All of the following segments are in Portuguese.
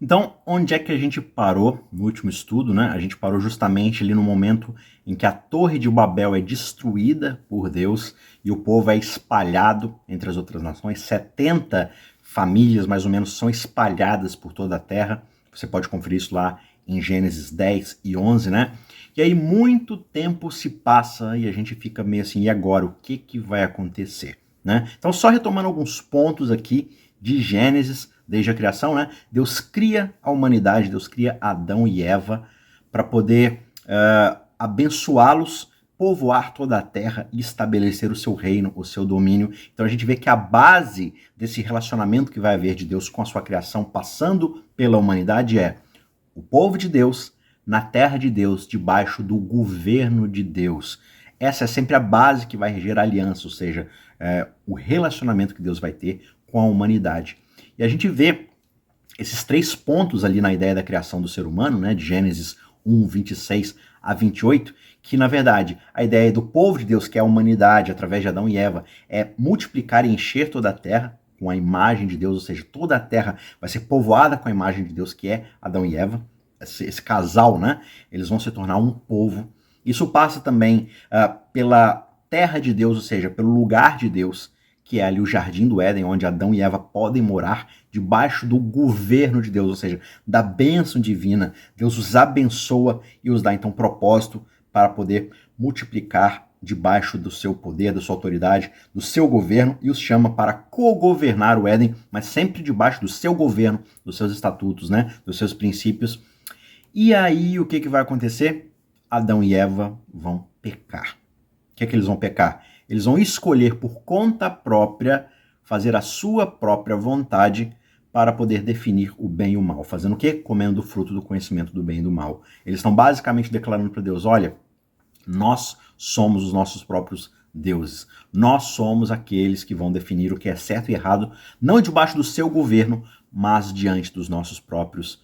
Então, onde é que a gente parou no último estudo, né? A gente parou justamente ali no momento em que a Torre de Babel é destruída por Deus e o povo é espalhado entre as outras nações. 70 famílias, mais ou menos, são espalhadas por toda a terra. Você pode conferir isso lá em Gênesis 10 e 11, né? E aí muito tempo se passa e a gente fica meio assim, e agora? O que vai acontecer? Né? Então, só retomando alguns pontos aqui de Gênesis, desde a criação, né? Deus cria a humanidade, Deus cria Adão e Eva para poder abençoá-los, povoar toda a terra e estabelecer o seu reino, o seu domínio. Então a gente vê que a base desse relacionamento que vai haver de Deus com a sua criação, passando pela humanidade, é o povo de Deus na terra de Deus, debaixo do governo de Deus. Essa é sempre a base que vai reger a aliança, ou seja, o relacionamento que Deus vai ter com a humanidade. E a gente vê esses 3 pontos ali na ideia da criação do ser humano, né, de Gênesis 1, 26 a 28, que na verdade a ideia do povo de Deus, que é a humanidade, através de Adão e Eva, é multiplicar e encher toda a terra com a imagem de Deus, ou seja, toda a terra vai ser povoada com a imagem de Deus, que é Adão e Eva, esse casal, né, eles vão se tornar um povo. Isso passa também pela terra de Deus, ou seja, pelo lugar de Deus, que é ali o Jardim do Éden, onde Adão e Eva podem morar debaixo do governo de Deus, ou seja, da bênção divina. Deus os abençoa e os dá então propósito para poder multiplicar debaixo do seu poder, da sua autoridade, do seu governo, e os chama para co-governar o Éden, mas sempre debaixo do seu governo, dos seus estatutos, né, dos seus princípios. E aí o que vai acontecer? Adão e Eva vão pecar. O que eles vão pecar? Eles vão escolher por conta própria, fazer a sua própria vontade para poder definir o bem e o mal. Fazendo o quê? Comendo o fruto do conhecimento do bem e do mal. Eles estão basicamente declarando para Deus, olha, nós somos os nossos próprios deuses. Nós somos aqueles que vão definir o que é certo e errado, não debaixo do seu governo, mas diante dos nossos próprios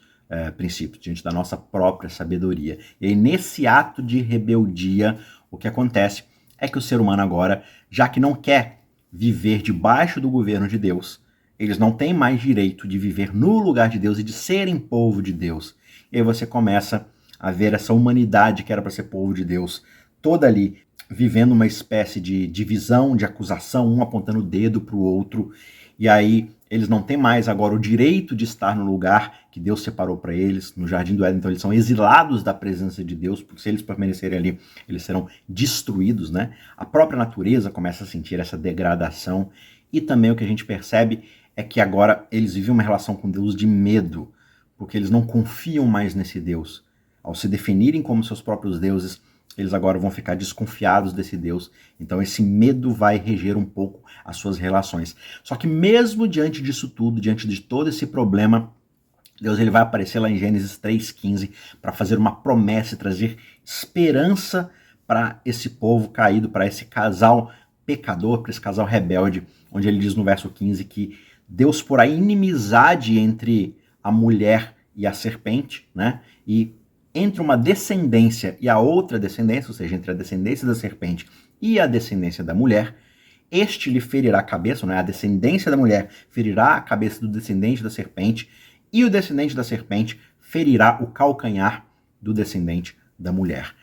princípios, diante da nossa própria sabedoria. E aí, nesse ato de rebeldia, o que acontece é que o ser humano agora, já que não quer viver debaixo do governo de Deus, eles não têm mais direito de viver no lugar de Deus e de serem povo de Deus. E aí você começa a ver essa humanidade que era para ser povo de Deus, toda ali, vivendo uma espécie de divisão, de acusação, um apontando o dedo para o outro. E aí eles não têm mais agora o direito de estar no lugar que Deus separou para eles, no Jardim do Éden. Então eles são exilados da presença de Deus, porque se eles permanecerem ali, eles serão destruídos, né? A própria natureza começa a sentir essa degradação. E também o que a gente percebe é que agora eles vivem uma relação com Deus de medo, porque eles não confiam mais nesse Deus. Ao se definirem como seus próprios deuses, eles agora vão ficar desconfiados desse Deus. Então esse medo vai reger um pouco as suas relações. Só que mesmo diante disso tudo, diante de todo esse problema, Deus ele vai aparecer lá em Gênesis 3,15 para fazer uma promessa e trazer esperança para esse povo caído, para esse casal pecador, para esse casal rebelde, onde ele diz no verso 15 que Deus porá inimizade entre a mulher e a serpente, né? E entre uma descendência e a outra descendência, ou seja, entre a descendência da serpente e a descendência da mulher, este lhe ferirá a cabeça, né? A descendência da mulher ferirá a cabeça do descendente da serpente, e o descendente da serpente ferirá o calcanhar do descendente da mulher.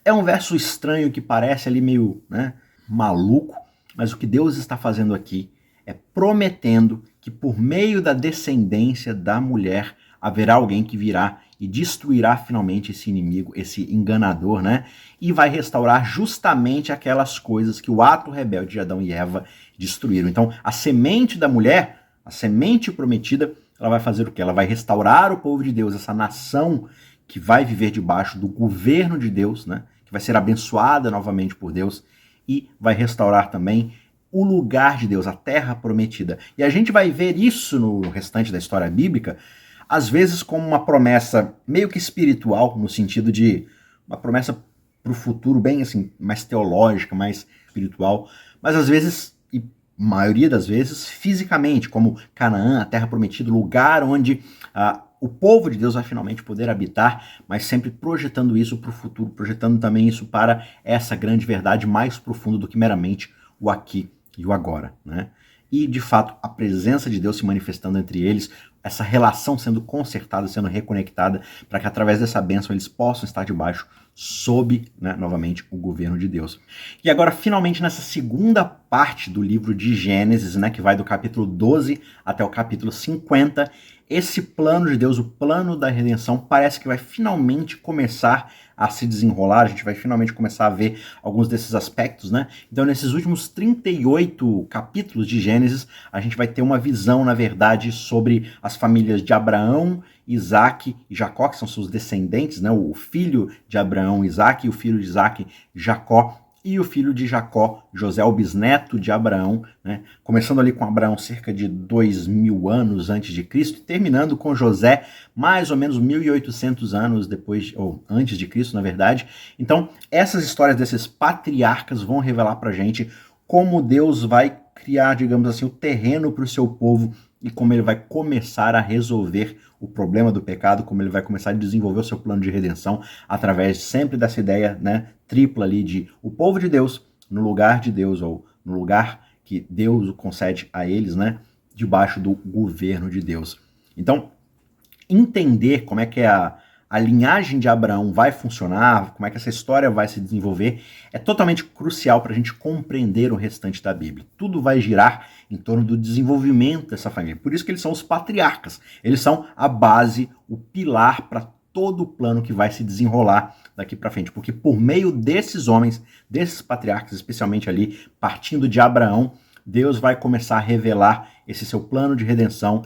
É um verso estranho que parece ali meio, né, maluco, mas o que Deus está fazendo aqui é prometendo que por meio da descendência da mulher haverá alguém que virá e destruirá finalmente esse inimigo, esse enganador, né? E vai restaurar justamente aquelas coisas que o ato rebelde de Adão e Eva destruíram. Então, a semente da mulher, a semente prometida, ela vai fazer o quê? Ela vai restaurar o povo de Deus, essa nação que vai viver debaixo do governo de Deus, né? Que vai ser abençoada novamente por Deus, e vai restaurar também o lugar de Deus, a terra prometida. E a gente vai ver isso no restante da história bíblica, às vezes como uma promessa meio que espiritual, no sentido de uma promessa para o futuro bem assim, mais teológica, mais espiritual, mas às vezes, e maioria das vezes, fisicamente, como Canaã, a terra prometida, lugar onde o povo de Deus vai finalmente poder habitar, mas sempre projetando isso para o futuro, projetando também isso para essa grande verdade mais profunda do que meramente o aqui e o agora, né? E, de fato, a presença de Deus se manifestando entre eles essa relação sendo consertada, sendo reconectada, para que através dessa bênção eles possam estar debaixo, sob, né, novamente, o governo de Deus. E agora, finalmente, nessa segunda parte do livro de Gênesis, né, que vai do capítulo 12 até o capítulo 50, esse plano de Deus, o plano da redenção, parece que vai finalmente começar a se desenrolar, a gente vai finalmente começar a ver alguns desses aspectos, né? Então, nesses últimos 38 capítulos de Gênesis, a gente vai ter uma visão, na verdade, sobre as famílias de Abraão, Isaac e Jacó, que são seus descendentes, né? O filho de Abraão, Isaac, e o filho de Isaac, Jacó, e o filho de Jacó, José, o bisneto de Abraão, né? Começando ali com Abraão cerca de 2000 anos antes de Cristo, e terminando com José mais ou menos 1800 anos depois, ou antes de Cristo, na verdade. Então, essas histórias desses patriarcas vão revelar pra gente como Deus vai criar, digamos assim, o terreno para o seu povo e como ele vai começar a resolver o problema do pecado, como ele vai começar a desenvolver o seu plano de redenção através sempre dessa ideia, né, tripla ali de o povo de Deus no lugar de Deus, ou no lugar que Deus o concede a eles, né, debaixo do governo de Deus. Então, entender como é que a linhagem de Abraão vai funcionar, como é que essa história vai se desenvolver, é totalmente crucial para a gente compreender o restante da Bíblia. Tudo vai girar em torno do desenvolvimento dessa família. Por isso que eles são os patriarcas. Eles são a base, o pilar para todo o plano que vai se desenrolar daqui para frente. Porque por meio desses homens, desses patriarcas, especialmente ali, partindo de Abraão, Deus vai começar a revelar esse seu plano de redenção,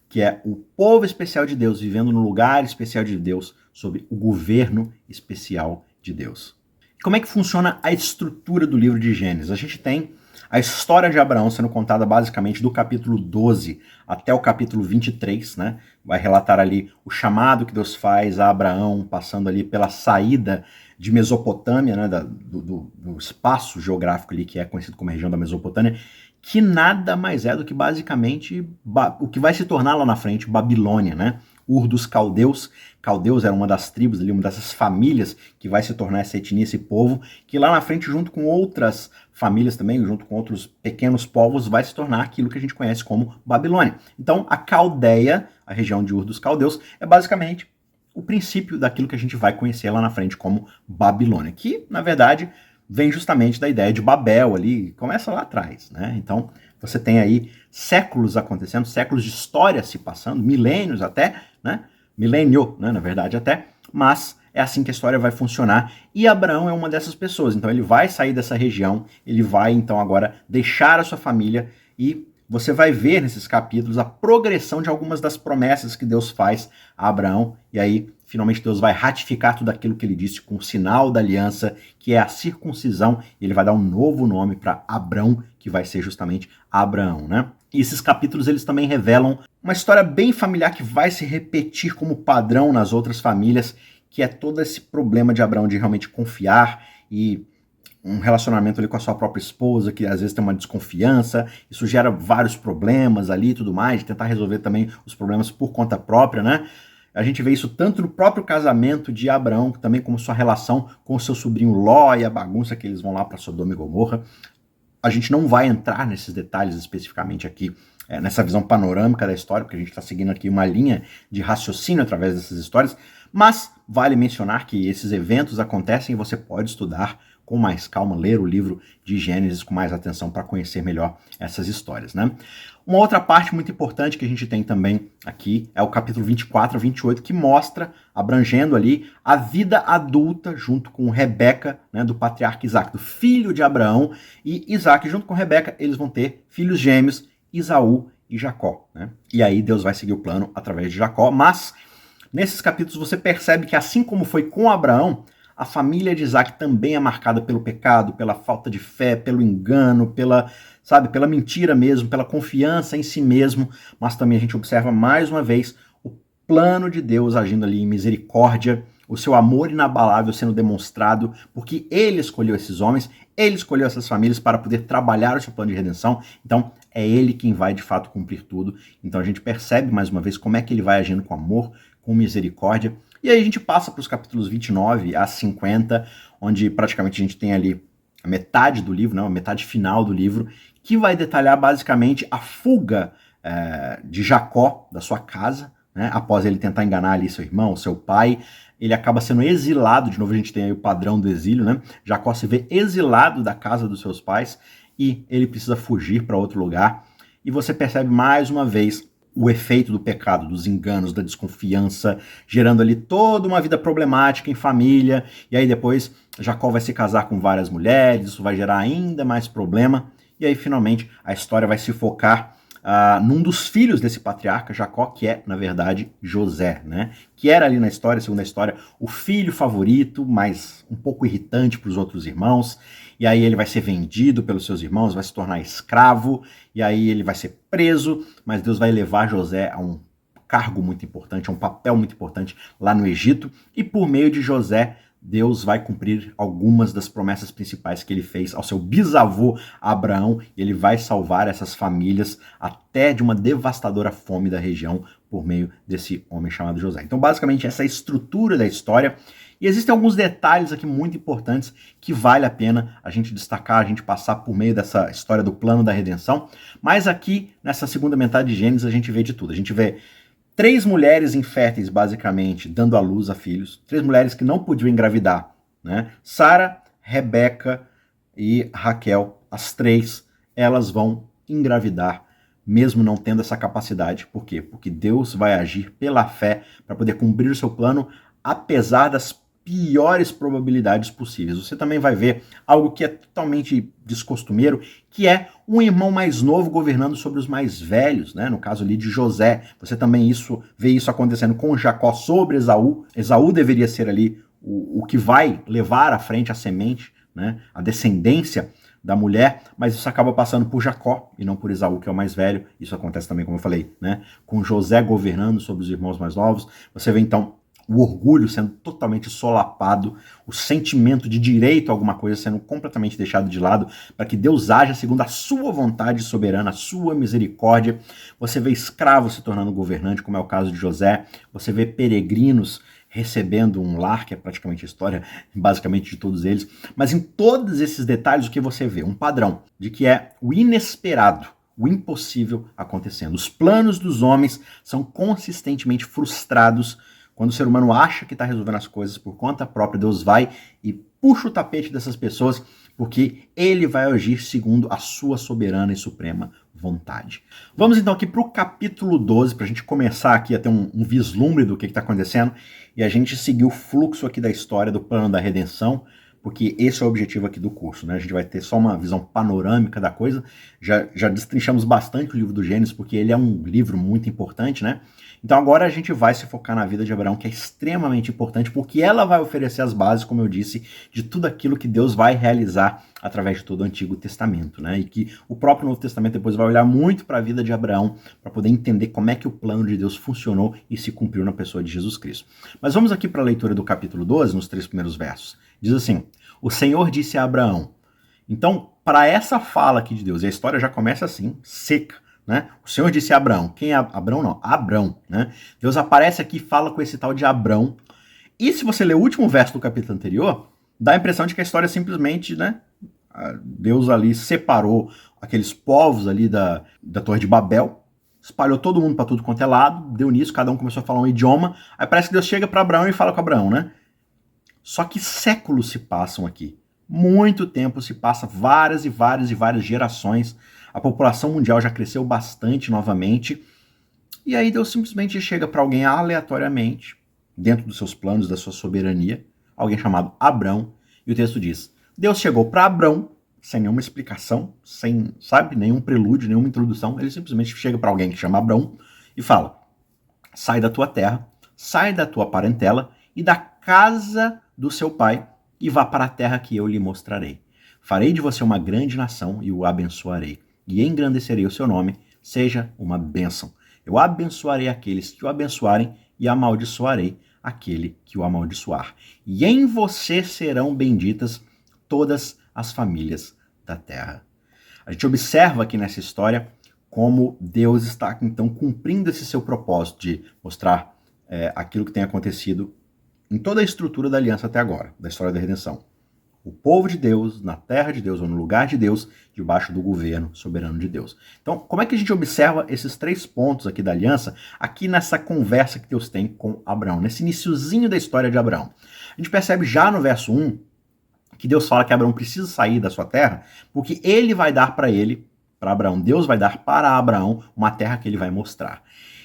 que é o povo especial de Deus, vivendo no lugar especial de Deus, sob o governo especial de Deus. Como é que funciona a estrutura do livro de Gênesis? A gente tem a história de Abraão sendo contada basicamente do capítulo 12 até o capítulo 23, né? Vai relatar ali o chamado que Deus faz a Abraão, passando ali pela saída de Mesopotâmia, né? Do espaço geográfico ali que é conhecido como a região da Mesopotâmia, que nada mais é do que basicamente o que vai se tornar lá na frente Babilônia, né? Ur dos Caldeus. Caldeus era uma das tribos ali, uma dessas famílias que vai se tornar essa etnia, esse povo, que lá na frente, junto com outras famílias também, junto com outros pequenos povos, vai se tornar aquilo que a gente conhece como Babilônia. Então, a Caldeia, a região de Ur dos Caldeus, é basicamente o princípio daquilo que a gente vai conhecer lá na frente como Babilônia, que, na verdade, vem justamente da ideia de Babel ali, começa lá atrás, né? Então, você tem aí séculos acontecendo, séculos de história se passando, milênios até, né? Milênio, né, na verdade até, mas é assim que a história vai funcionar, e Abraão é uma dessas pessoas, então ele vai sair dessa região, ele vai então agora deixar a sua família, e você vai ver nesses capítulos a progressão de algumas das promessas que Deus faz a Abraão, e aí finalmente Deus vai ratificar tudo aquilo que ele disse com o sinal da aliança, que é a circuncisão, e ele vai dar um novo nome para Abrão, que vai ser justamente Abraão, né? E esses capítulos eles também revelam uma história bem familiar que vai se repetir como padrão nas outras famílias, que é todo esse problema de Abraão de realmente confiar e um relacionamento ali com a sua própria esposa, que às vezes tem uma desconfiança, isso gera vários problemas ali e tudo mais, de tentar resolver também os problemas por conta própria, né? A gente vê isso tanto no próprio casamento de Abraão, também como sua relação com o seu sobrinho Ló e a bagunça que eles vão lá para Sodoma e Gomorra. A gente não vai entrar nesses detalhes especificamente aqui, nessa visão panorâmica da história, porque a gente está seguindo aqui uma linha de raciocínio através dessas histórias, mas vale mencionar que esses eventos acontecem e você pode estudar com mais calma, ler o livro de Gênesis com mais atenção para conhecer melhor essas histórias, né? Uma outra parte muito importante que a gente tem também aqui é o capítulo 24 a 28, que mostra, abrangendo ali, a vida adulta junto com Rebeca, né, do patriarca Isaac, do filho de Abraão, e Isaac junto com Rebeca, eles vão ter filhos gêmeos, Esaú e Jacó, né? E aí Deus vai seguir o plano através de Jacó, mas nesses capítulos você percebe que assim como foi com Abraão, a família de Isaac também é marcada pelo pecado, pela falta de fé, pelo engano, pela mentira mesmo, pela confiança em si mesmo, mas também a gente observa mais uma vez o plano de Deus agindo ali em misericórdia, o seu amor inabalável sendo demonstrado, porque ele escolheu esses homens, ele escolheu essas famílias para poder trabalhar o seu plano de redenção, então é ele quem vai de fato cumprir tudo. Então a gente percebe mais uma vez como é que ele vai agindo com amor, com misericórdia. E aí a gente passa para os capítulos 29 a 50, onde praticamente a gente tem ali a metade do livro, não, a metade final do livro, que vai detalhar basicamente a fuga de Jacó, da sua casa, né? Após ele tentar enganar ali seu irmão, seu pai, ele acaba sendo exilado. De novo a gente tem aí o padrão do exílio, né? Jacó se vê exilado da casa dos seus pais e ele precisa fugir para outro lugar. E você percebe mais uma vez o efeito do pecado, dos enganos, da desconfiança, gerando ali toda uma vida problemática em família. E aí depois Jacó vai se casar com várias mulheres, isso vai gerar ainda mais problema. E aí finalmente a história vai se focar num dos filhos desse patriarca, Jacó, que é, na verdade, José, né? Que era ali na história, segundo a história, o filho favorito, mas um pouco irritante para os outros irmãos. E aí ele vai ser vendido pelos seus irmãos, vai se tornar escravo, e aí ele vai ser preso, mas Deus vai levar José a um cargo muito importante, a um papel muito importante lá no Egito, e por meio de José, Deus vai cumprir algumas das promessas principais que ele fez ao seu bisavô Abraão, e ele vai salvar essas famílias até de uma devastadora fome da região por meio desse homem chamado José. Então, basicamente, essa é a estrutura da história. E existem alguns detalhes aqui muito importantes que vale a pena a gente destacar, a gente passar por meio dessa história do plano da redenção. Mas aqui, nessa segunda metade de Gênesis, a gente vê de tudo. A gente vê 3 mulheres inférteis, basicamente, dando à luz a filhos. 3 mulheres que não podiam engravidar, né? Sara, Rebeca e Raquel, as 3, elas vão engravidar, mesmo não tendo essa capacidade. Por quê? Porque Deus vai agir pela fé para poder cumprir o seu plano, apesar das piores probabilidades possíveis. Você também vai ver algo que é totalmente descostumeiro, que é um irmão mais novo governando sobre os mais velhos, né? No caso ali de José. Você também vê isso acontecendo com Jacó sobre Esaú. Esaú deveria ser ali o que vai levar à frente a semente, né? A descendência da mulher, mas isso acaba passando por Jacó e não por Esaú, que é o mais velho. Isso acontece também, como eu falei, né? Com José governando sobre os irmãos mais novos. Você vê então o orgulho sendo totalmente solapado, o sentimento de direito a alguma coisa sendo completamente deixado de lado, para que Deus haja segundo a sua vontade soberana, a sua misericórdia. Você vê escravos se tornando governante, como é o caso de José. Você vê peregrinos recebendo um lar, que é praticamente a história, basicamente, de todos eles. Mas em todos esses detalhes, o que você vê? Um padrão de que é o inesperado, o impossível acontecendo. Os planos dos homens são consistentemente frustrados. Quando o ser humano acha que está resolvendo as coisas por conta própria, Deus vai e puxa o tapete dessas pessoas, porque ele vai agir segundo a sua soberana e suprema vontade. Vamos então aqui para o capítulo 12, para a gente começar aqui a ter um vislumbre do que está acontecendo, e a gente seguir o fluxo aqui da história do plano da redenção, porque esse é o objetivo aqui do curso, né? A gente vai ter só uma visão panorâmica da coisa. Já destrinchamos bastante o livro do Gênesis, porque ele é um livro muito importante, né? Então agora a gente vai se focar na vida de Abraão, que é extremamente importante, porque ela vai oferecer as bases, como eu disse, de tudo aquilo que Deus vai realizar através de todo o Antigo Testamento, né? E que o próprio Novo Testamento depois vai olhar muito para a vida de Abraão, para poder entender como é que o plano de Deus funcionou e se cumpriu na pessoa de Jesus Cristo. Mas vamos aqui para a leitura do capítulo 12, nos 3 primeiros versos. Diz assim: o Senhor disse a Abraão. Então, para essa fala aqui de Deus, e a história já começa assim, seca, né? O Senhor disse a Abraão. Quem é Abraão? Não, Abrão, né? Deus aparece aqui e fala com esse tal de Abrão. E se você ler o último verso do capítulo anterior, dá a impressão de que a história simplesmente, né? Deus ali separou aqueles povos ali da Torre de Babel, espalhou todo mundo para tudo quanto é lado, deu nisso, cada um começou a falar um idioma. Aí parece que Deus chega para Abraão e fala com Abraão, né? Só que séculos se passam aqui. Muito tempo se passa, várias e várias e várias gerações. A população mundial já cresceu bastante novamente. E aí Deus simplesmente chega para alguém aleatoriamente, dentro dos seus planos, da sua soberania, alguém chamado Abrão, e o texto diz: Deus chegou para Abrão, sem nenhuma explicação, sem, sabe, nenhum prelúdio, nenhuma introdução. Ele simplesmente chega para alguém que chama Abrão e fala: sai da tua terra, sai da tua parentela e da casa do seu pai e vá para a terra que eu lhe mostrarei. Farei de você uma grande nação e o abençoarei, e engrandecerei o seu nome, seja uma bênção. Eu abençoarei aqueles que o abençoarem e amaldiçoarei aquele que o amaldiçoar. E em você serão benditas todas as famílias da terra. A gente observa aqui nessa história como Deus está então cumprindo esse seu propósito de mostrar aquilo que tem acontecido em toda a estrutura da aliança até agora, da história da redenção. O povo de Deus, na terra de Deus ou no lugar de Deus, debaixo do governo soberano de Deus. Então, como é que a gente observa esses 3 pontos aqui da aliança, aqui nessa conversa que Deus tem com Abraão, nesse iniciozinho da história de Abraão? A gente percebe já no verso 1 que Deus fala que Abraão precisa sair da sua terra, porque ele vai dar para ele, para Abraão, Deus vai dar para Abraão uma terra que ele vai mostrar.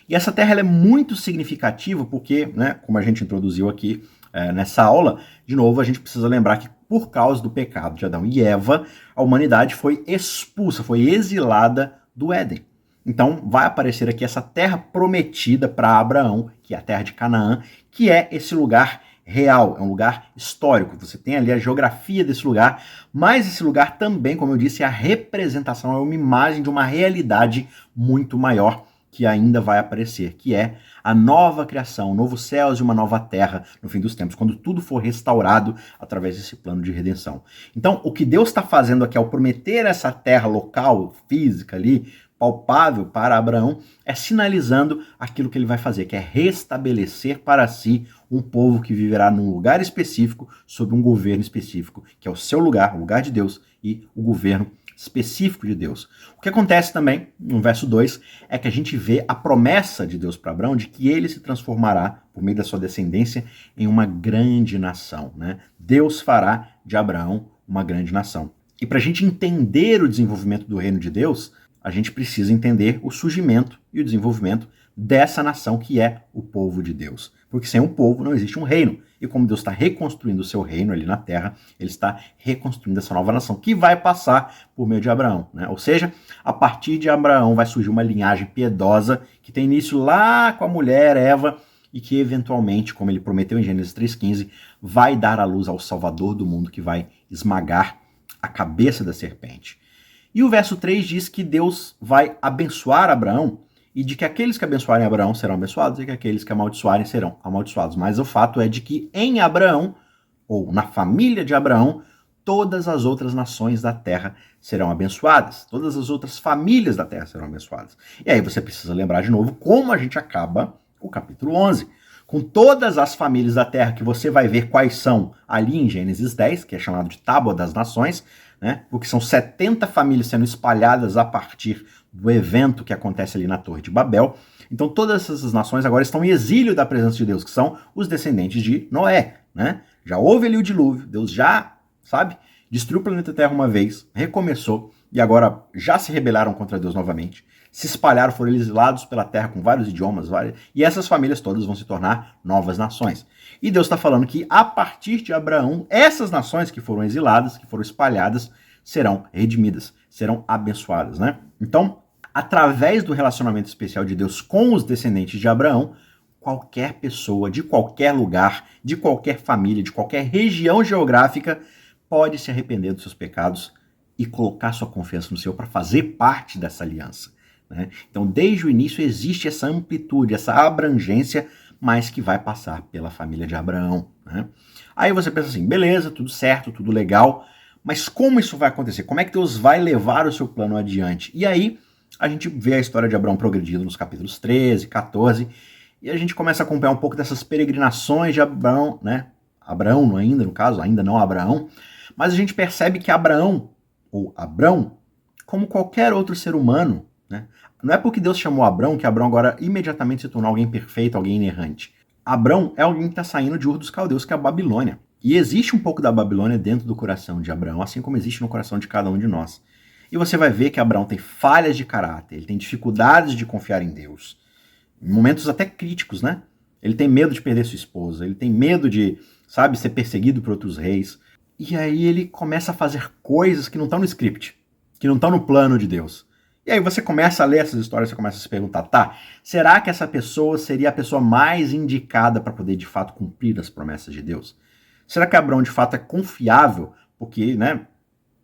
E essa terra ela é muito significativa porque, né, como a gente introduziu aqui nessa aula, de novo a gente precisa lembrar que por causa do pecado de Adão e Eva, a humanidade foi expulsa, foi exilada do Éden. Então vai aparecer aqui essa terra prometida para Abraão, que é a terra de Canaã, que é esse lugar real, é um lugar histórico. Você tem ali a geografia desse lugar, mas esse lugar também, como eu disse, é a representação, é uma imagem de uma realidade muito maior que ainda vai aparecer, que é a nova criação, novos céus e uma nova terra no fim dos tempos, quando tudo for restaurado através desse plano de redenção. Então, o que Deus está fazendo aqui ao prometer essa terra local, física ali, palpável para Abraão, é sinalizando aquilo que ele vai fazer, que é restabelecer para si um povo que viverá num lugar específico, sob um governo específico, que é o seu lugar, o lugar de Deus e o governo específico de Deus. O que acontece também, no verso 2, é que a gente vê a promessa de Deus para Abraão de que ele se transformará, por meio da sua descendência, em uma grande nação, né? Deus fará de Abraão uma grande nação. E para a gente entender o desenvolvimento do reino de Deus, a gente precisa entender o surgimento e o desenvolvimento dessa nação que é o povo de Deus. Porque sem um povo não existe um reino. E como Deus está reconstruindo o seu reino ali na terra, ele está reconstruindo essa nova nação, que vai passar por meio de Abraão, né? Ou seja, a partir de Abraão vai surgir uma linhagem piedosa que tem início lá com a mulher Eva e que eventualmente, como ele prometeu em Gênesis 3,15, vai dar à luz ao Salvador do mundo que vai esmagar a cabeça da serpente. E o verso 3 diz que Deus vai abençoar Abraão e de que aqueles que abençoarem Abraão serão abençoados e que aqueles que amaldiçoarem serão amaldiçoados. Mas o fato é de que em Abraão, ou na família de Abraão, todas as outras nações da terra serão abençoadas. Todas as outras famílias da terra serão abençoadas. E aí você precisa lembrar de novo como a gente acaba o capítulo 11. Com todas as famílias da terra que você vai ver quais são ali em Gênesis 10, que é chamado de Tábua das Nações, né? Porque são 70 famílias sendo espalhadas a partir do evento que acontece ali na Torre de Babel. Então todas essas nações agora estão em exílio da presença de Deus, que são os descendentes de Noé, né? Já houve ali o dilúvio, Deus já, destruiu o planeta Terra uma vez, recomeçou, e agora já se rebelaram contra Deus novamente, se espalharam, foram exilados pela terra com vários idiomas, e essas famílias todas vão se tornar novas nações. E Deus está falando que a partir de Abraão, essas nações que foram exiladas, que foram espalhadas, serão redimidas, serão abençoadas, né? Então, através do relacionamento especial de Deus com os descendentes de Abraão, qualquer pessoa, de qualquer lugar, de qualquer família, de qualquer região geográfica, pode se arrepender dos seus pecados e colocar sua confiança no Senhor para fazer parte dessa aliança, né? Então, desde o início existe essa amplitude, essa abrangência, mas que vai passar pela família de Abraão, né? Aí você pensa assim, beleza, tudo certo, tudo legal, mas como isso vai acontecer? Como é que Deus vai levar o seu plano adiante? E aí a gente vê a história de Abraão progredindo nos capítulos 13, 14, e a gente começa a acompanhar um pouco dessas peregrinações de Abraão, né? Abraão ainda, no caso, ainda não Abraão, mas a gente percebe que Abraão, ou Abrão, como qualquer outro ser humano, né? Não é porque Deus chamou Abrão que Abrão agora imediatamente se tornou alguém perfeito, alguém inerrante. Abrão é alguém que está saindo de Ur dos Caldeus, que é a Babilônia. E existe um pouco da Babilônia dentro do coração de Abraão, assim como existe no coração de cada um de nós. E você vai ver que Abraão tem falhas de caráter, ele tem dificuldades de confiar em Deus. Em momentos até críticos, né? Ele tem medo de perder sua esposa, ele tem medo de, ser perseguido por outros reis. E aí ele começa a fazer coisas que não estão no script, que não estão no plano de Deus. E aí você começa a ler essas histórias, você começa a se perguntar, será que essa pessoa seria a pessoa mais indicada para poder de fato cumprir as promessas de Deus? Será que Abraão de fato é confiável? Porque,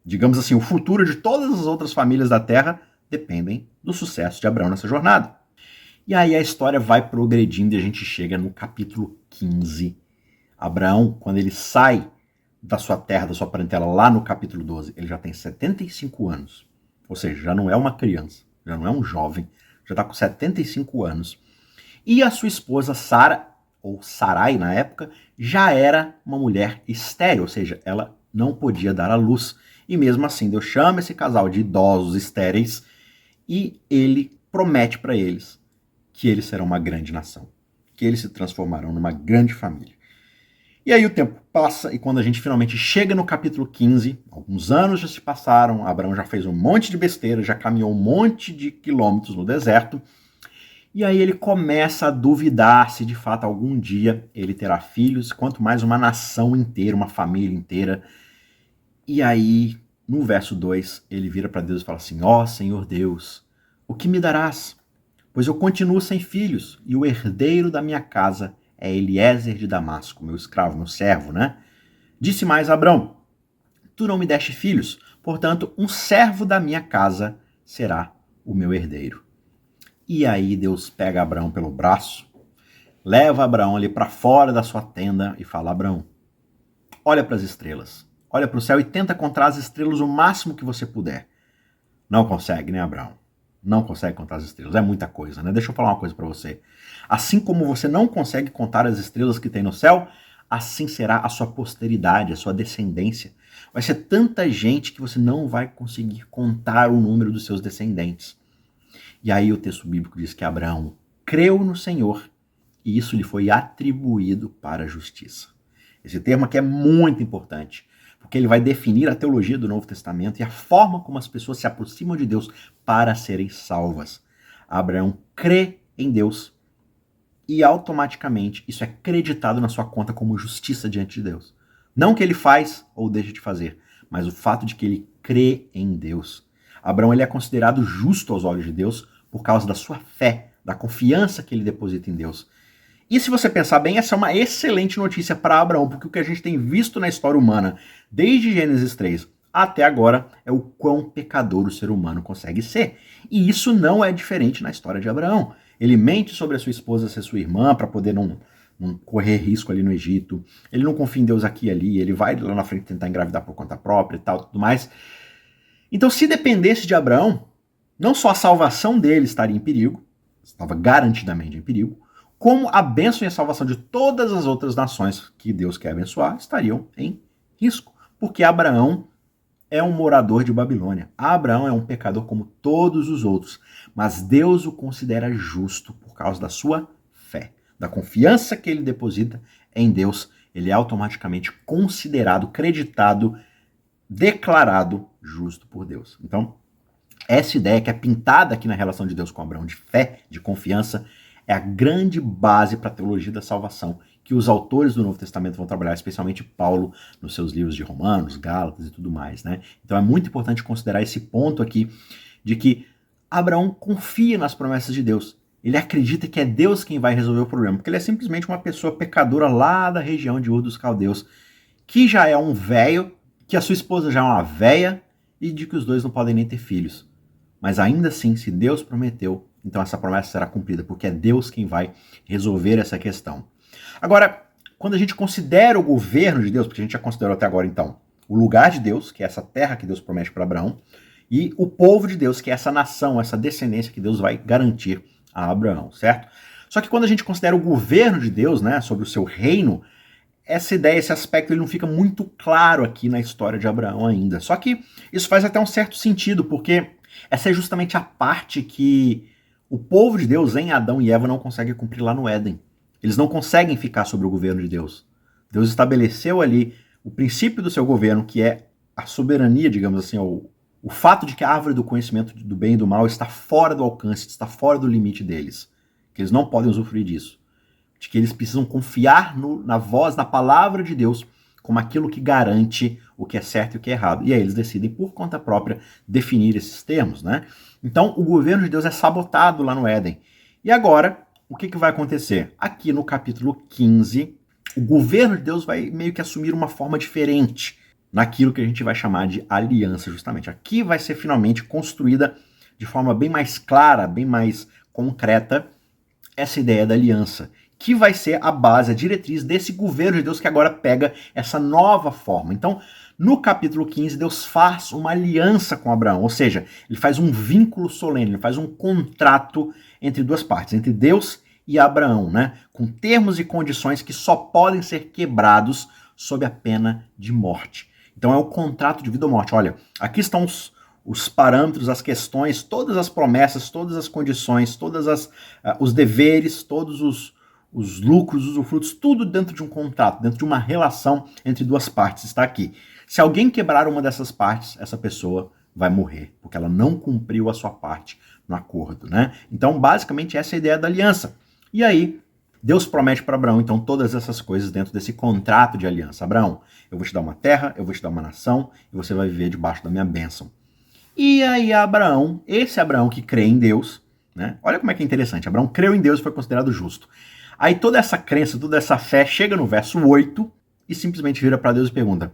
digamos assim, o futuro de todas as outras famílias da terra dependem do sucesso de Abraão nessa jornada. E aí a história vai progredindo e a gente chega no capítulo 15. Abraão, quando ele sai da sua terra, da sua parentela, lá no capítulo 12, ele já tem 75 anos. Ou seja, já não é uma criança, já não é um jovem, já está com 75 anos. E a sua esposa Sara, ou Sarai na época, já era uma mulher estéril, ou seja, ela não podia dar à luz. E mesmo assim, Deus chama esse casal de idosos estéreis e ele promete para eles que eles serão uma grande nação, que eles se transformarão numa grande família. E aí o tempo passa e quando a gente finalmente chega no capítulo 15, alguns anos já se passaram, Abraão já fez um monte de besteira, já caminhou um monte de quilômetros no deserto, e aí ele começa a duvidar se de fato algum dia ele terá filhos, quanto mais uma nação inteira, uma família inteira. E aí, no verso 2, ele vira para Deus e fala assim: ó Senhor Deus, o que me darás? Pois eu continuo sem filhos, e o herdeiro da minha casa é Eliezer de Damasco, meu escravo, meu servo, né? Disse mais Abrão: tu não me deste filhos, portanto, um servo da minha casa será o meu herdeiro. E aí Deus pega Abraão pelo braço, leva Abraão ali para fora da sua tenda e fala: Abraão, olha para as estrelas, olha para o céu e tenta contar as estrelas o máximo que você puder. Não consegue, né, Abraão? Não consegue contar as estrelas, é muita coisa, né? Deixa eu falar uma coisa para você. Assim como você não consegue contar as estrelas que tem no céu, assim será a sua posteridade, a sua descendência. Vai ser tanta gente que você não vai conseguir contar o número dos seus descendentes. E aí o texto bíblico diz que Abraão creu no Senhor e isso lhe foi atribuído para a justiça. Esse termo aqui é muito importante, porque ele vai definir a teologia do Novo Testamento e a forma como as pessoas se aproximam de Deus para serem salvas. Abraão crê em Deus e automaticamente isso é creditado na sua conta como justiça diante de Deus. Não que ele faz ou deixa de fazer, mas o fato de que ele crê em Deus. Abraão ele é considerado justo aos olhos de Deus por causa da sua fé, da confiança que ele deposita em Deus. E se você pensar bem, essa é uma excelente notícia para Abraão, porque o que a gente tem visto na história humana, desde Gênesis 3 até agora, é o quão pecador o ser humano consegue ser. E isso não é diferente na história de Abraão. Ele mente sobre a sua esposa ser sua irmã para poder não correr risco ali no Egito. Ele não confia em Deus aqui e ali, ele vai lá na frente tentar engravidar por conta própria e tal, tudo mais. Então, se dependesse de Abraão, não só a salvação dele estaria em perigo, estava garantidamente em perigo, como a bênção e a salvação de todas as outras nações que Deus quer abençoar estariam em risco. Porque Abraão é um morador de Babilônia. Abraão é um pecador como todos os outros, mas Deus o considera justo por causa da sua fé, da confiança que ele deposita em Deus. Ele é automaticamente considerado, creditado, declarado justo por Deus. Então, essa ideia que é pintada aqui na relação de Deus com Abraão, de fé, de confiança, é a grande base para a teologia da salvação, que os autores do Novo Testamento vão trabalhar, especialmente Paulo, nos seus livros de Romanos, Gálatas e tudo mais, né? Então é muito importante considerar esse ponto aqui, de que Abraão confia nas promessas de Deus. Ele acredita que é Deus quem vai resolver o problema, porque ele é simplesmente uma pessoa pecadora lá da região de Ur dos Caldeus, que já é um velho, que a sua esposa já é uma véia, e de que os dois não podem nem ter filhos. Mas ainda assim, se Deus prometeu, então essa promessa será cumprida, porque é Deus quem vai resolver essa questão. Agora, quando a gente considera o governo de Deus, porque a gente já considerou até agora, então, o lugar de Deus, que é essa terra que Deus promete para Abraão, e o povo de Deus, que é essa nação, essa descendência que Deus vai garantir a Abraão, certo? Só que quando a gente considera o governo de Deus, né, sobre o seu reino, essa ideia, esse aspecto, ele não fica muito claro aqui na história de Abraão ainda. Só que isso faz até um certo sentido, porque essa é justamente a parte que o povo de Deus, em Adão e Eva, não consegue cumprir lá no Éden. Eles não conseguem ficar sobre o governo de Deus. Deus estabeleceu ali o princípio do seu governo, que é a soberania, digamos assim, o fato de que a árvore do conhecimento do bem e do mal está fora do alcance, está fora do limite deles. Que eles não podem usufruir disso. De que eles precisam confiar na voz, na palavra de Deus, como aquilo que garante o que é certo e o que é errado. E aí eles decidem, por conta própria, definir esses termos, né? Então, o governo de Deus é sabotado lá no Éden. E agora, o que vai acontecer? Aqui no capítulo 15, o governo de Deus vai meio que assumir uma forma diferente naquilo que a gente vai chamar de aliança, justamente. Aqui vai ser finalmente construída de forma bem mais clara, bem mais concreta, essa ideia da aliança, que vai ser a base, a diretriz desse governo de Deus que agora pega essa nova forma. Então, no capítulo 15, Deus faz uma aliança com Abraão, ou seja, ele faz um vínculo solene, ele faz um contrato entre duas partes, entre Deus e Abraão, né? Com termos e condições que só podem ser quebrados sob a pena de morte. Então é o contrato de vida ou morte. Olha, aqui estão os parâmetros, as questões, todas as promessas, todas as condições, os deveres, todos os lucros, os usufrutos, tudo dentro de um contrato, dentro de uma relação entre duas partes, está aqui. Se alguém quebrar uma dessas partes, essa pessoa vai morrer, porque ela não cumpriu a sua parte no acordo, né? Então, basicamente, essa é a ideia da aliança. E aí, Deus promete para Abraão, então, todas essas coisas dentro desse contrato de aliança. Abraão, eu vou te dar uma terra, eu vou te dar uma nação, e você vai viver debaixo da minha bênção. E aí Abraão, esse Abraão que crê em Deus, né? Olha como é que é interessante, Abraão creu em Deus e foi considerado justo. Aí toda essa crença, toda essa fé chega no verso 8 e simplesmente vira para Deus e pergunta: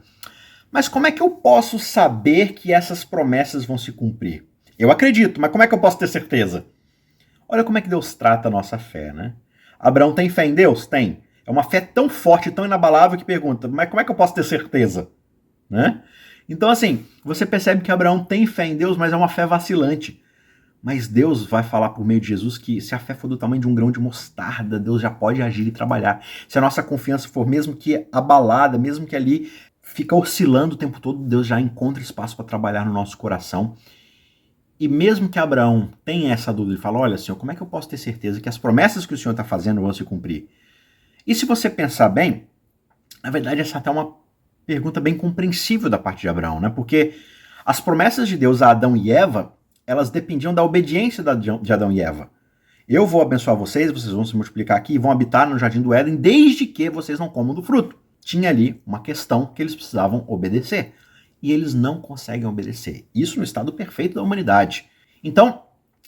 mas como é que eu posso saber que essas promessas vão se cumprir? Eu acredito, mas como é que eu posso ter certeza? Olha como é que Deus trata a nossa fé, né? Abraão tem fé em Deus? Tem. É uma fé tão forte, tão inabalável que pergunta: mas como é que eu posso ter certeza? Né? Então, assim, você percebe que Abraão tem fé em Deus, mas é uma fé vacilante. Mas Deus vai falar por meio de Jesus que se a fé for do tamanho de um grão de mostarda, Deus já pode agir e trabalhar. Se a nossa confiança for mesmo que abalada, mesmo que ali fica oscilando o tempo todo, Deus já encontra espaço para trabalhar no nosso coração. E mesmo que Abraão tenha essa dúvida, ele fala: olha, Senhor, como é que eu posso ter certeza que as promessas que o Senhor está fazendo vão se cumprir? E se você pensar bem, na verdade essa é até uma pergunta bem compreensível da parte de Abraão, né? Porque as promessas de Deus a Adão e Eva, elas dependiam da obediência de Adão e Eva. Eu vou abençoar vocês, vocês vão se multiplicar aqui e vão habitar no jardim do Éden, desde que vocês não comam do fruto. Tinha ali uma questão que eles precisavam obedecer. E eles não conseguem obedecer. Isso no estado perfeito da humanidade. Então,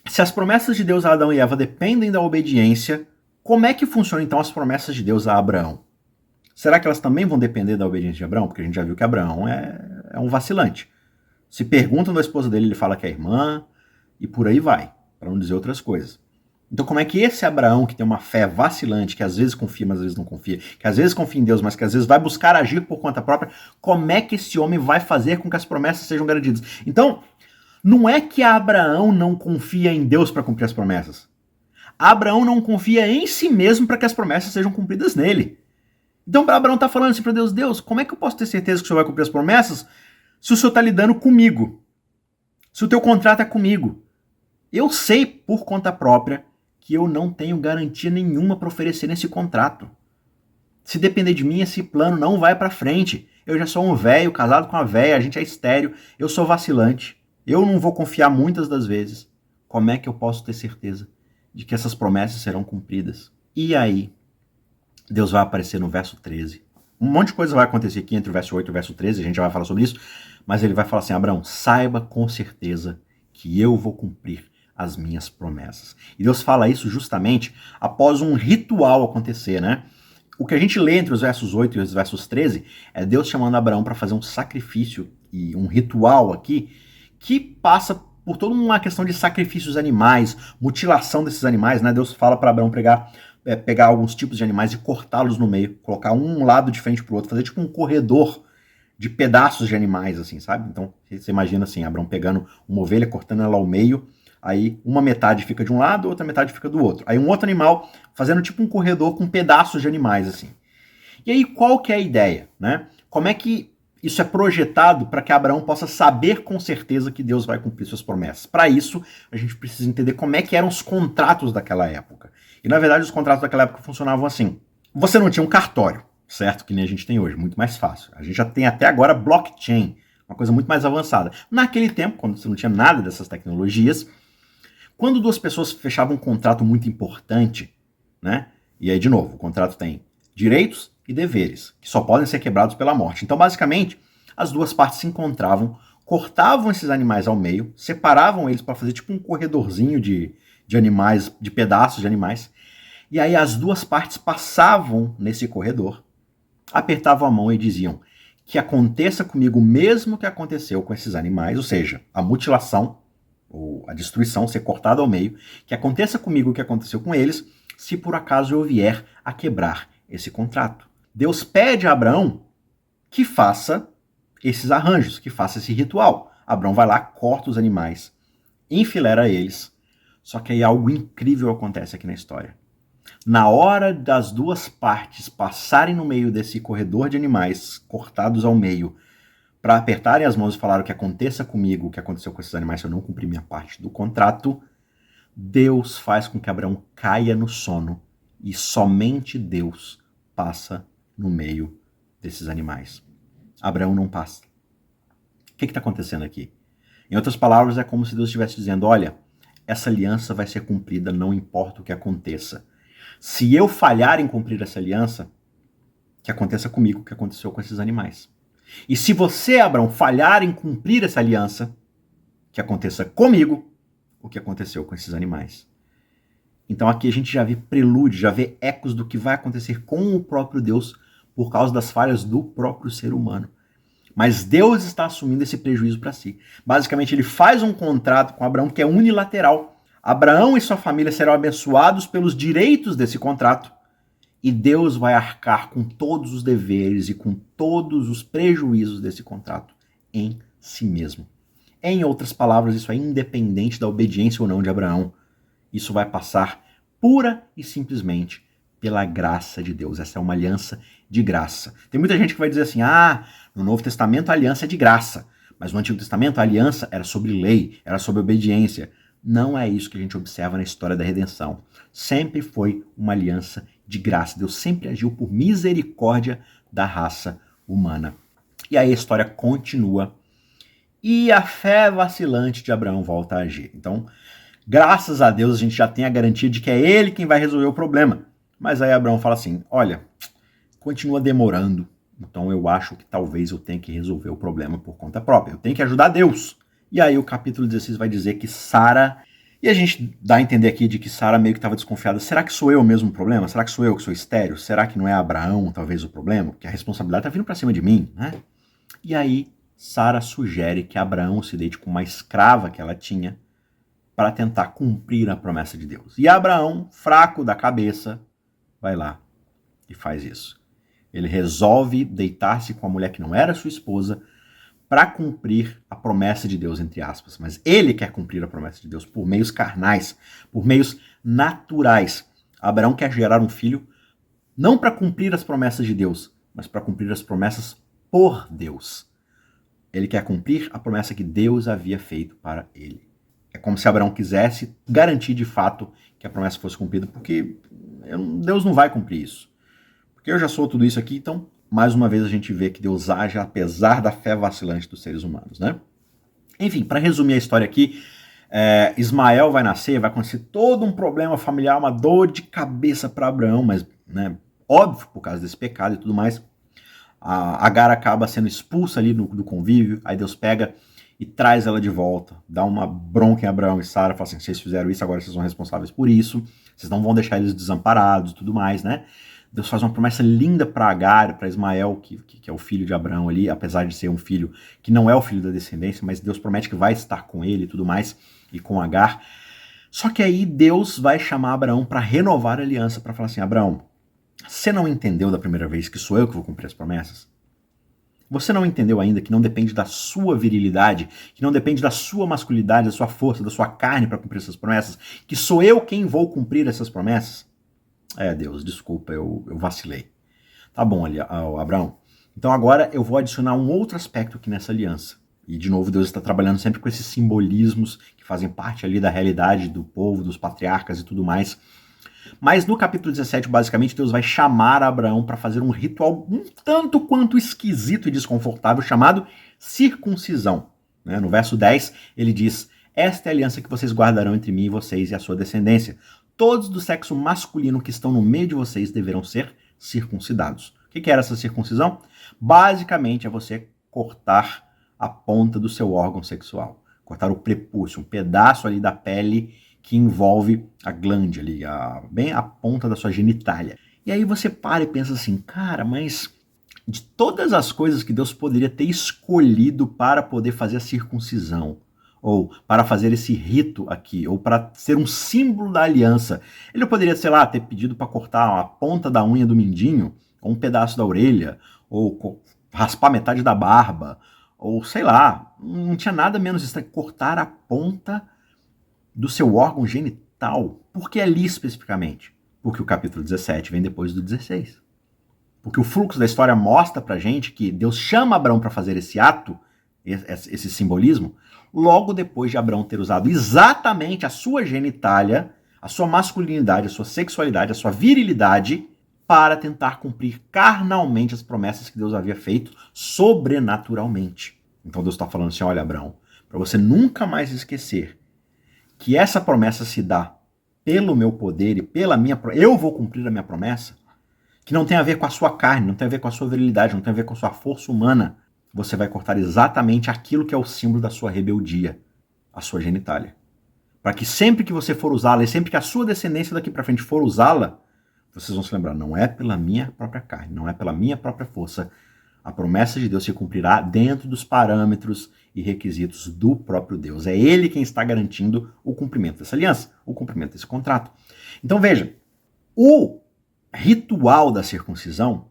se as promessas de Deus a Adão e Eva dependem da obediência, como é que funcionam então as promessas de Deus a Abraão? Será que elas também vão depender da obediência de Abraão? Porque a gente já viu que Abraão é um vacilante. Se perguntam da esposa dele, ele fala que é irmã, e por aí vai, para não dizer outras coisas. Então como é que esse Abraão, que tem uma fé vacilante, que às vezes confia, mas às vezes não confia, que às vezes confia em Deus, mas que às vezes vai buscar agir por conta própria, como é que esse homem vai fazer com que as promessas sejam garantidas? Então, não é que Abraão não confia em Deus para cumprir as promessas. Abraão não confia em si mesmo para que as promessas sejam cumpridas nele. Então Abraão está falando assim para Deus: Deus, como é que eu posso ter certeza que o Senhor vai cumprir as promessas se o Senhor está lidando comigo? Se o teu contrato é comigo? Eu sei por conta própria que eu não tenho garantia nenhuma para oferecer nesse contrato. Se depender de mim, esse plano não vai para frente. Eu já sou um velho, casado com uma velha, a gente é estéril, eu sou vacilante, eu não vou confiar muitas das vezes. Como é que eu posso ter certeza de que essas promessas serão cumpridas? E aí, Deus vai aparecer no verso 13. Um monte de coisa vai acontecer aqui entre o verso 8 e o verso 13, a gente já vai falar sobre isso, mas ele vai falar assim: Abraão, saiba com certeza que eu vou cumprir as minhas promessas. E Deus fala isso justamente após um ritual acontecer, né? O que a gente lê entre os versos 8 e os versos 13 é Deus chamando Abraão para fazer um sacrifício e um ritual aqui que passa por toda uma questão de sacrifícios animais, mutilação desses animais, né? Deus fala para Abraão pegar alguns tipos de animais e cortá-los no meio, colocar um lado de frente para o outro, fazer tipo um corredor de pedaços de animais, assim, sabe? Então, você imagina assim, Abraão pegando uma ovelha, cortando ela ao meio, aí uma metade fica de um lado, outra metade fica do outro. Aí um outro animal fazendo tipo um corredor com pedaços de animais, assim. E aí, qual que é a ideia, né? Como é que isso é projetado para que Abraão possa saber com certeza que Deus vai cumprir suas promessas? Para isso, a gente precisa entender como é que eram os contratos daquela época. E, na verdade, os contratos daquela época funcionavam assim. Você não tinha um cartório, certo? Que nem a gente tem hoje, muito mais fácil. A gente já tem até agora blockchain, uma coisa muito mais avançada. Naquele tempo, quando você não tinha nada dessas tecnologias, quando duas pessoas fechavam um contrato muito importante, né? E aí, de novo, o contrato tem direitos e deveres, que só podem ser quebrados pela morte. Então, basicamente, as duas partes se encontravam, cortavam esses animais ao meio, separavam eles para fazer tipo um corredorzinho de animais, de pedaços de animais, e aí as duas partes passavam nesse corredor, apertavam a mão e diziam: que aconteça comigo o mesmo que aconteceu com esses animais, ou seja, a mutilação, ou a destruição, ser cortado ao meio, que aconteça comigo o que aconteceu com eles, se por acaso eu vier a quebrar esse contrato. Deus pede a Abraão que faça esses arranjos, que faça esse ritual. Abraão vai lá, corta os animais, enfileira eles, só que aí algo incrível acontece aqui na história. Na hora das duas partes passarem no meio desse corredor de animais cortados ao meio para apertarem as mãos e falar o que aconteça comigo, o que aconteceu com esses animais se eu não cumprir minha parte do contrato, Deus faz com que Abraão caia no sono e somente Deus passa no meio desses animais. Abraão não passa. O que está acontecendo aqui? Em outras palavras, é como se Deus estivesse dizendo, olha, essa aliança vai ser cumprida, não importa o que aconteça. Se eu falhar em cumprir essa aliança, que aconteça comigo o que aconteceu com esses animais. E se você, Abraão, falhar em cumprir essa aliança, que aconteça comigo o que aconteceu com esses animais. Então aqui a gente já vê prelúdio, já vê ecos do que vai acontecer com o próprio Deus por causa das falhas do próprio ser humano. Mas Deus está assumindo esse prejuízo para si. Basicamente, ele faz um contrato com Abraão que é unilateral. Abraão e sua família serão abençoados pelos direitos desse contrato. E Deus vai arcar com todos os deveres e com todos os prejuízos desse contrato em si mesmo. Em outras palavras, isso é independente da obediência ou não de Abraão. Isso vai passar pura e simplesmente pela graça de Deus. Essa é uma aliança de graça. Tem muita gente que vai dizer assim, no Novo Testamento a aliança é de graça, mas no Antigo Testamento a aliança era sobre lei, era sobre obediência. Não é isso que a gente observa na história da redenção. Sempre foi uma aliança de graça. Deus sempre agiu por misericórdia da raça humana. E aí a história continua e a fé vacilante de Abraão volta a agir. Então, graças a Deus a gente já tem a garantia de que é ele quem vai resolver o problema. Mas aí Abraão fala assim, olha, continua demorando, então eu acho que talvez eu tenha que resolver o problema por conta própria, eu tenho que ajudar Deus. E aí o capítulo 16 vai dizer que Sara, e a gente dá a entender aqui de que Sara meio que estava desconfiada, será que sou eu mesmo o problema? Será que sou eu que sou estéril? Será que não é Abraão talvez o problema? Porque a responsabilidade está vindo para cima de mim, né? E aí Sara sugere que Abraão se deite com uma escrava que ela tinha para tentar cumprir a promessa de Deus. E Abraão, fraco da cabeça, vai lá e faz isso. Ele resolve deitar-se com a mulher que não era sua esposa para cumprir a promessa de Deus, entre aspas. Mas ele quer cumprir a promessa de Deus por meios carnais, por meios naturais. Abraão quer gerar um filho não para cumprir as promessas de Deus, mas para cumprir as promessas por Deus. Ele quer cumprir a promessa que Deus havia feito para ele. É como se Abraão quisesse garantir de fato que a promessa fosse cumprida, porque Deus não vai cumprir isso. Porque eu já sou tudo isso aqui, então, mais uma vez a gente vê que Deus age apesar da fé vacilante dos seres humanos, né? Enfim, para resumir a história aqui, Ismael vai nascer, vai acontecer todo um problema familiar, uma dor de cabeça para Abraão, mas, né, óbvio, por causa desse pecado e tudo mais. A Agar acaba sendo expulsa ali do convívio, aí Deus pega e traz ela de volta, dá uma bronca em Abraão e Sara, fala assim, vocês fizeram isso, agora vocês são responsáveis por isso, vocês não vão deixar eles desamparados e tudo mais, né? Deus faz uma promessa linda para Agar, para Ismael, que é o filho de Abraão ali, apesar de ser um filho que não é o filho da descendência, mas Deus promete que vai estar com ele e tudo mais, e com Agar. Só que aí Deus vai chamar Abraão para renovar a aliança, para falar assim, Abraão, você não entendeu da primeira vez que sou eu que vou cumprir as promessas? Você não entendeu ainda que não depende da sua virilidade, que não depende da sua masculinidade, da sua força, da sua carne para cumprir essas promessas, que sou eu quem vou cumprir essas promessas? Deus, desculpa, eu vacilei. Tá bom, Abraão. Então agora eu vou adicionar um outro aspecto aqui nessa aliança. E de novo, Deus está trabalhando sempre com esses simbolismos que fazem parte ali da realidade do povo, dos patriarcas e tudo mais. Mas no capítulo 17, basicamente, Deus vai chamar Abraão para fazer um ritual um tanto quanto esquisito e desconfortável, chamado circuncisão. No verso 10, ele diz, esta é a aliança que vocês guardarão entre mim e vocês e a sua descendência. Todos do sexo masculino que estão no meio de vocês deverão ser circuncidados. O que era essa circuncisão? Basicamente é você cortar a ponta do seu órgão sexual. Cortar o prepúcio, um pedaço ali da pele que envolve a glande ali, bem a ponta da sua genitália. E aí você para e pensa assim, cara, mas de todas as coisas que Deus poderia ter escolhido para poder fazer a circuncisão, ou para fazer esse rito aqui, ou para ser um símbolo da aliança, ele poderia, sei lá, ter pedido para cortar a ponta da unha do mindinho, ou um pedaço da orelha, ou raspar metade da barba, ou sei lá, não tinha nada menos estranho, cortar a ponta do seu órgão genital. Por que ali especificamente? Porque o capítulo 17 vem depois do 16. Porque o fluxo da história mostra pra gente que Deus chama Abraão para fazer esse ato, esse simbolismo, logo depois de Abraão ter usado exatamente a sua genitália, a sua masculinidade, a sua sexualidade, a sua virilidade, para tentar cumprir carnalmente as promessas que Deus havia feito sobrenaturalmente. Então Deus está falando assim, olha, Abraão, para você nunca mais esquecer que essa promessa se dá pelo meu poder e pela minha... Eu vou cumprir a minha promessa, que não tem a ver com a sua carne, não tem a ver com a sua virilidade, não tem a ver com a sua força humana. Você vai cortar exatamente aquilo que é o símbolo da sua rebeldia, a sua genitália. Para que sempre que você for usá-la, e sempre que a sua descendência daqui para frente for usá-la, vocês vão se lembrar, não é pela minha própria carne, não é pela minha própria força. A promessa de Deus se cumprirá dentro dos parâmetros e requisitos do próprio Deus. É Ele quem está garantindo o cumprimento dessa aliança, o cumprimento desse contrato. Então veja, o ritual da circuncisão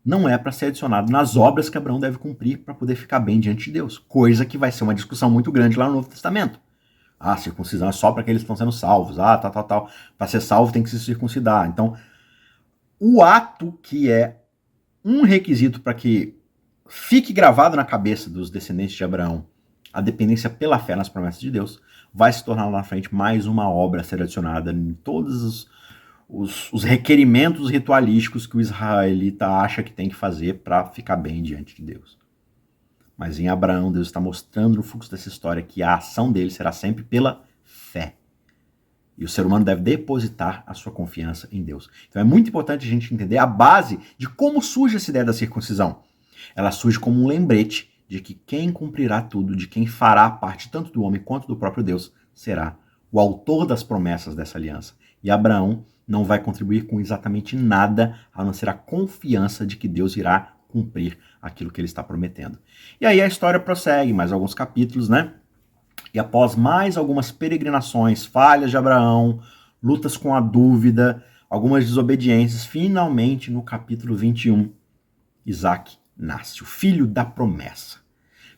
não é para ser adicionado nas obras que Abraão deve cumprir para poder ficar bem diante de Deus, coisa que vai ser uma discussão muito grande lá no Novo Testamento. A circuncisão é só para aqueles que estão sendo salvos. Tal. Para ser salvo tem que se circuncidar. Então, o ato que é um requisito para que fique gravado na cabeça dos descendentes de Abraão a dependência pela fé nas promessas de Deus, vai se tornar lá na frente mais uma obra a ser adicionada em todos os requerimentos ritualísticos que o israelita acha que tem que fazer para ficar bem diante de Deus. Mas em Abraão, Deus está mostrando no fluxo dessa história que a ação dele será sempre pela fé. E o ser humano deve depositar a sua confiança em Deus. Então é muito importante a gente entender a base de como surge essa ideia da circuncisão. Ela surge como um lembrete de que quem cumprirá tudo, de quem fará parte tanto do homem quanto do próprio Deus, será o autor das promessas dessa aliança. E Abraão não vai contribuir com exatamente nada, a não ser a confiança de que Deus irá cumprir aquilo que ele está prometendo. E aí a história prossegue, mais alguns capítulos, né? E após mais algumas peregrinações, falhas de Abraão, lutas com a dúvida, algumas desobediências, finalmente no capítulo 21, Isaac nasce, o filho da promessa.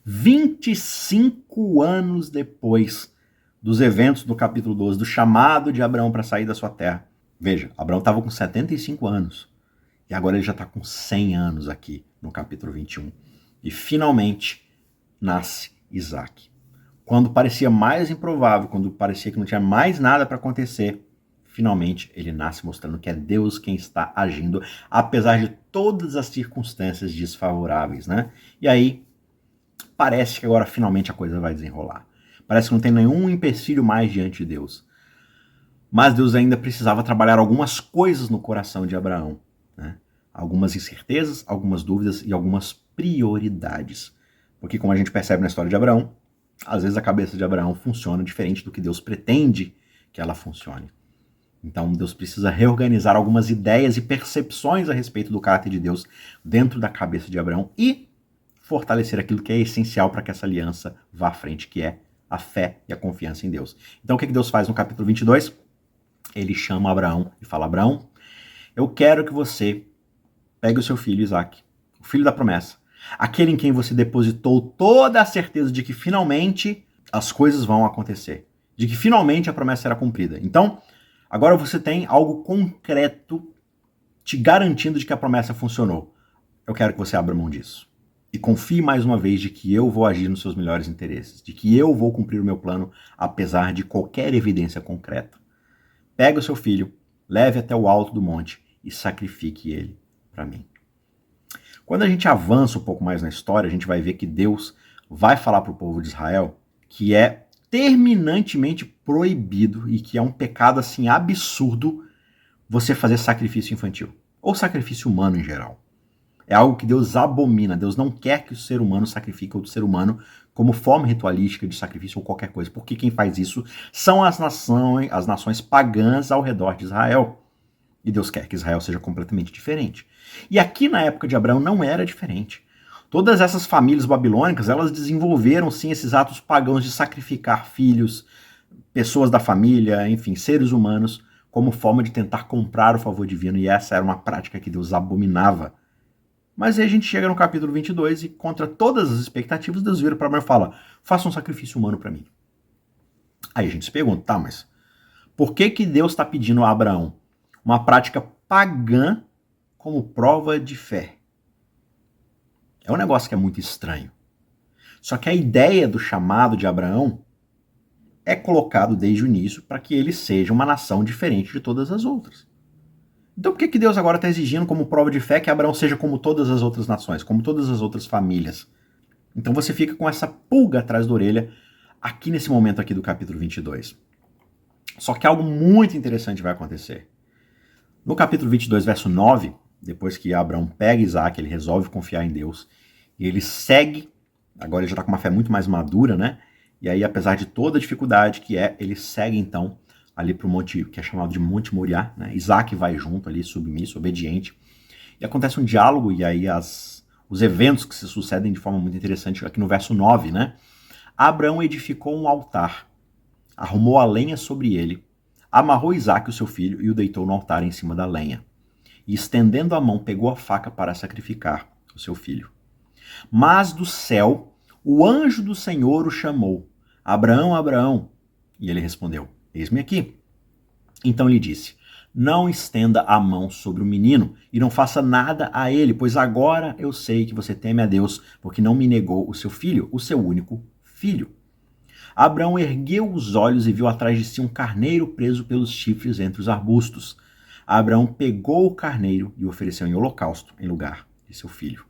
25 anos depois dos eventos do capítulo 12, do chamado de Abraão para sair da sua terra. Veja, Abraão estava com 75 anos. E agora ele já está com 100 anos aqui no capítulo 21. E finalmente nasce Isaac. Quando parecia mais improvável, quando parecia que não tinha mais nada para acontecer, finalmente ele nasce mostrando que é Deus quem está agindo, apesar de todas as circunstâncias desfavoráveis, né? E aí, parece que agora finalmente a coisa vai desenrolar. Parece que não tem nenhum empecilho mais diante de Deus. Mas Deus ainda precisava trabalhar algumas coisas no coração de Abraão, né? Algumas incertezas, algumas dúvidas e algumas prioridades. Porque como a gente percebe na história de Abraão, às vezes a cabeça de Abraão funciona diferente do que Deus pretende que ela funcione. Então Deus precisa reorganizar algumas ideias e percepções a respeito do caráter de Deus dentro da cabeça de Abraão e fortalecer aquilo que é essencial para que essa aliança vá à frente, que é a fé e a confiança em Deus. Então o que Deus faz no capítulo 22? Ele chama Abraão e fala, Abraão, eu quero que você pegue o seu filho Isaac, o filho da promessa, aquele em quem você depositou toda a certeza de que finalmente as coisas vão acontecer, de que finalmente a promessa será cumprida. Então, agora você tem algo concreto te garantindo de que a promessa funcionou. Eu quero que você abra mão disso. E confie mais uma vez de que eu vou agir nos seus melhores interesses, de que eu vou cumprir o meu plano, apesar de qualquer evidência concreta. Pega o seu filho, leve até o alto do monte e sacrifique ele para mim. Quando a gente avança um pouco mais na história, a gente vai ver que Deus vai falar para o povo de Israel que é terminantemente proibido e que é um pecado assim absurdo você fazer sacrifício infantil, ou sacrifício humano em geral. É algo que Deus abomina. Deus não quer que o ser humano sacrifique outro ser humano como forma ritualística de sacrifício ou qualquer coisa, porque quem faz isso são as nações pagãs ao redor de Israel. E Deus quer que Israel seja completamente diferente. E aqui na época de Abraão não era diferente. Todas essas famílias babilônicas, elas desenvolveram sim esses atos pagãos de sacrificar filhos, pessoas da família, enfim, seres humanos, como forma de tentar comprar o favor divino, e essa era uma prática que Deus abominava. Mas aí a gente chega no capítulo 22 e, contra todas as expectativas, Deus vira para Abraão e fala, faça um sacrifício humano para mim. Aí a gente se pergunta, tá, mas por que Deus está pedindo a Abraão uma prática pagã como prova de fé. É um negócio que é muito estranho. Só que a ideia do chamado de Abraão é colocado desde o início para que ele seja uma nação diferente de todas as outras. Então por que Deus agora está exigindo como prova de fé que Abraão seja como todas as outras nações, como todas as outras famílias? Então você fica com essa pulga atrás da orelha aqui nesse momento aqui do capítulo 22. Só que algo muito interessante vai acontecer. No capítulo 22, verso 9, depois que Abraão pega Isaac, ele resolve confiar em Deus, e ele segue, agora ele já está com uma fé muito mais madura, né? E aí, apesar de toda a dificuldade que é, ele segue então ali para o monte, que é chamado de Monte Moriá, né? Isaac vai junto ali, submisso, obediente, e acontece um diálogo, e aí os eventos que se sucedem de forma muito interessante, aqui no verso 9, né? Abraão edificou um altar, arrumou a lenha sobre ele, amarrou Isaac, o seu filho, e o deitou no altar em cima da lenha. E estendendo a mão, pegou a faca para sacrificar o seu filho. Mas do céu, o anjo do Senhor o chamou: Abraão, Abraão. E ele respondeu: Eis-me aqui. Então lhe disse: Não estenda a mão sobre o menino e não faça nada a ele, pois agora eu sei que você teme a Deus, porque não me negou o seu filho, o seu único filho. Abraão ergueu os olhos e viu atrás de si um carneiro preso pelos chifres entre os arbustos. Abraão pegou o carneiro e o ofereceu em holocausto, em lugar de seu filho.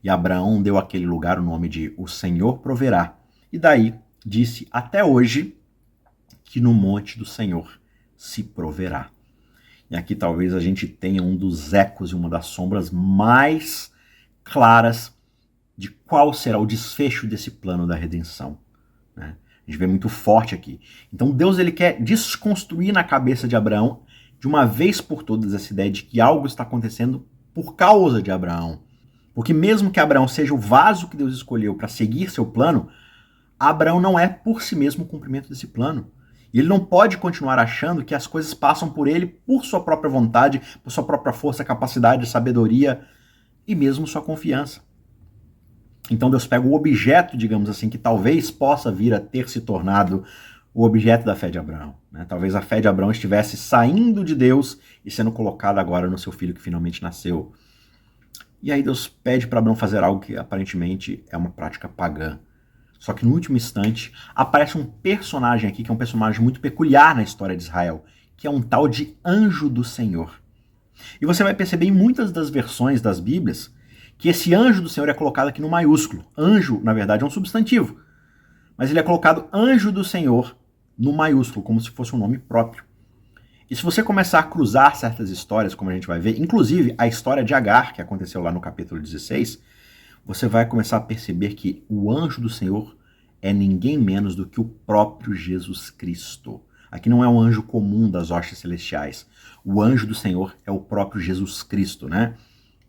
E Abraão deu àquele lugar o nome de O Senhor Proverá. E daí disse até hoje que no monte do Senhor se proverá. E aqui talvez a gente tenha um dos ecos e uma das sombras mais claras de qual será o desfecho desse plano da redenção, né? A gente vê muito forte aqui. Então Deus ele quer desconstruir na cabeça de Abraão, de uma vez por todas, essa ideia de que algo está acontecendo por causa de Abraão. Porque mesmo que Abraão seja o vaso que Deus escolheu para seguir seu plano, Abraão não é por si mesmo o cumprimento desse plano. E ele não pode continuar achando que as coisas passam por ele por sua própria vontade, por sua própria força, capacidade, sabedoria e mesmo sua confiança. Então Deus pega o objeto, digamos assim, que talvez possa vir a ter se tornado o objeto da fé de Abraão, né? Talvez a fé de Abraão estivesse saindo de Deus e sendo colocada agora no seu filho que finalmente nasceu. E aí Deus pede para Abraão fazer algo que aparentemente é uma prática pagã. Só que no último instante aparece um personagem aqui que é um personagem muito peculiar na história de Israel, que é um tal de anjo do Senhor. E você vai perceber em muitas das versões das Bíblias que esse anjo do Senhor é colocado aqui no maiúsculo. Anjo, na verdade, é um substantivo. Mas ele é colocado anjo do Senhor no maiúsculo, como se fosse um nome próprio. E se você começar a cruzar certas histórias, como a gente vai ver, inclusive a história de Agar, que aconteceu lá no capítulo 16, você vai começar a perceber que o anjo do Senhor é ninguém menos do que o próprio Jesus Cristo. Aqui não é um anjo comum das hostes celestiais. O anjo do Senhor é o próprio Jesus Cristo, né?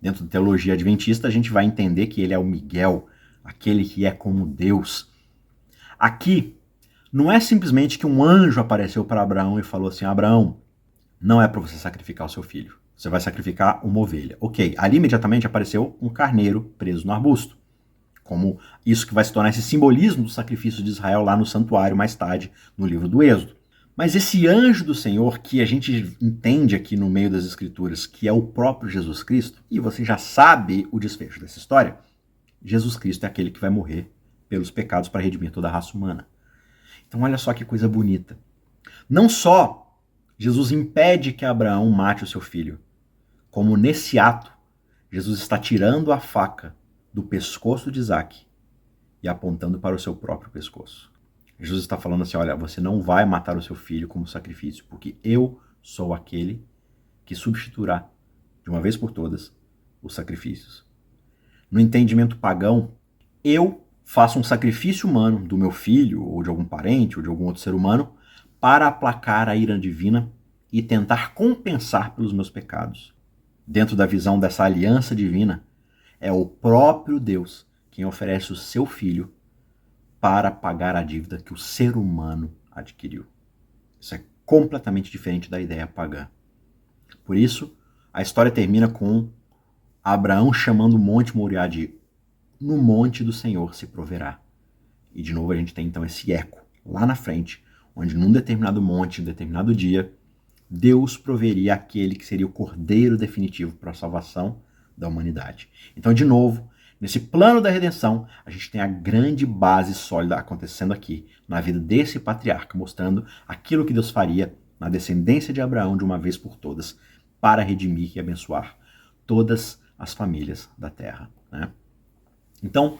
Dentro da teologia adventista, a gente vai entender que ele é o Miguel, aquele que é como Deus. Aqui, não é simplesmente que um anjo apareceu para Abraão e falou assim: Abraão, não é para você sacrificar o seu filho. Você vai sacrificar uma ovelha. Ok, ali imediatamente apareceu um carneiro preso no arbusto. Como isso que vai se tornar esse simbolismo do sacrifício de Israel lá no santuário mais tarde, no livro do Êxodo. Mas esse anjo do Senhor, que a gente entende aqui no meio das Escrituras, que é o próprio Jesus Cristo, e você já sabe o desfecho dessa história, Jesus Cristo é aquele que vai morrer pelos pecados para redimir toda a raça humana. Então olha só que coisa bonita. Não só Jesus impede que Abraão mate o seu filho, como nesse ato, Jesus está tirando a faca do pescoço de Isaac e apontando para o seu próprio pescoço. Jesus está falando assim: olha, você não vai matar o seu filho como sacrifício, porque eu sou aquele que substituirá, de uma vez por todas, os sacrifícios. No entendimento pagão, eu faço um sacrifício humano do meu filho, ou de algum parente, ou de algum outro ser humano, para aplacar a ira divina e tentar compensar pelos meus pecados. Dentro da visão dessa aliança divina, é o próprio Deus quem oferece o seu filho para pagar a dívida que o ser humano adquiriu. Isso é completamente diferente da ideia pagã. Por isso, a história termina com Abraão chamando o Monte Moriá de no monte do Senhor se proverá. E de novo a gente tem então esse eco lá na frente, onde num determinado monte, em um determinado dia, Deus proveria aquele que seria o cordeiro definitivo para a salvação da humanidade. Então, de novo, nesse plano da redenção, a gente tem a grande base sólida acontecendo aqui, na vida desse patriarca, mostrando aquilo que Deus faria na descendência de Abraão de uma vez por todas, para redimir e abençoar todas as famílias da terra, né? Então,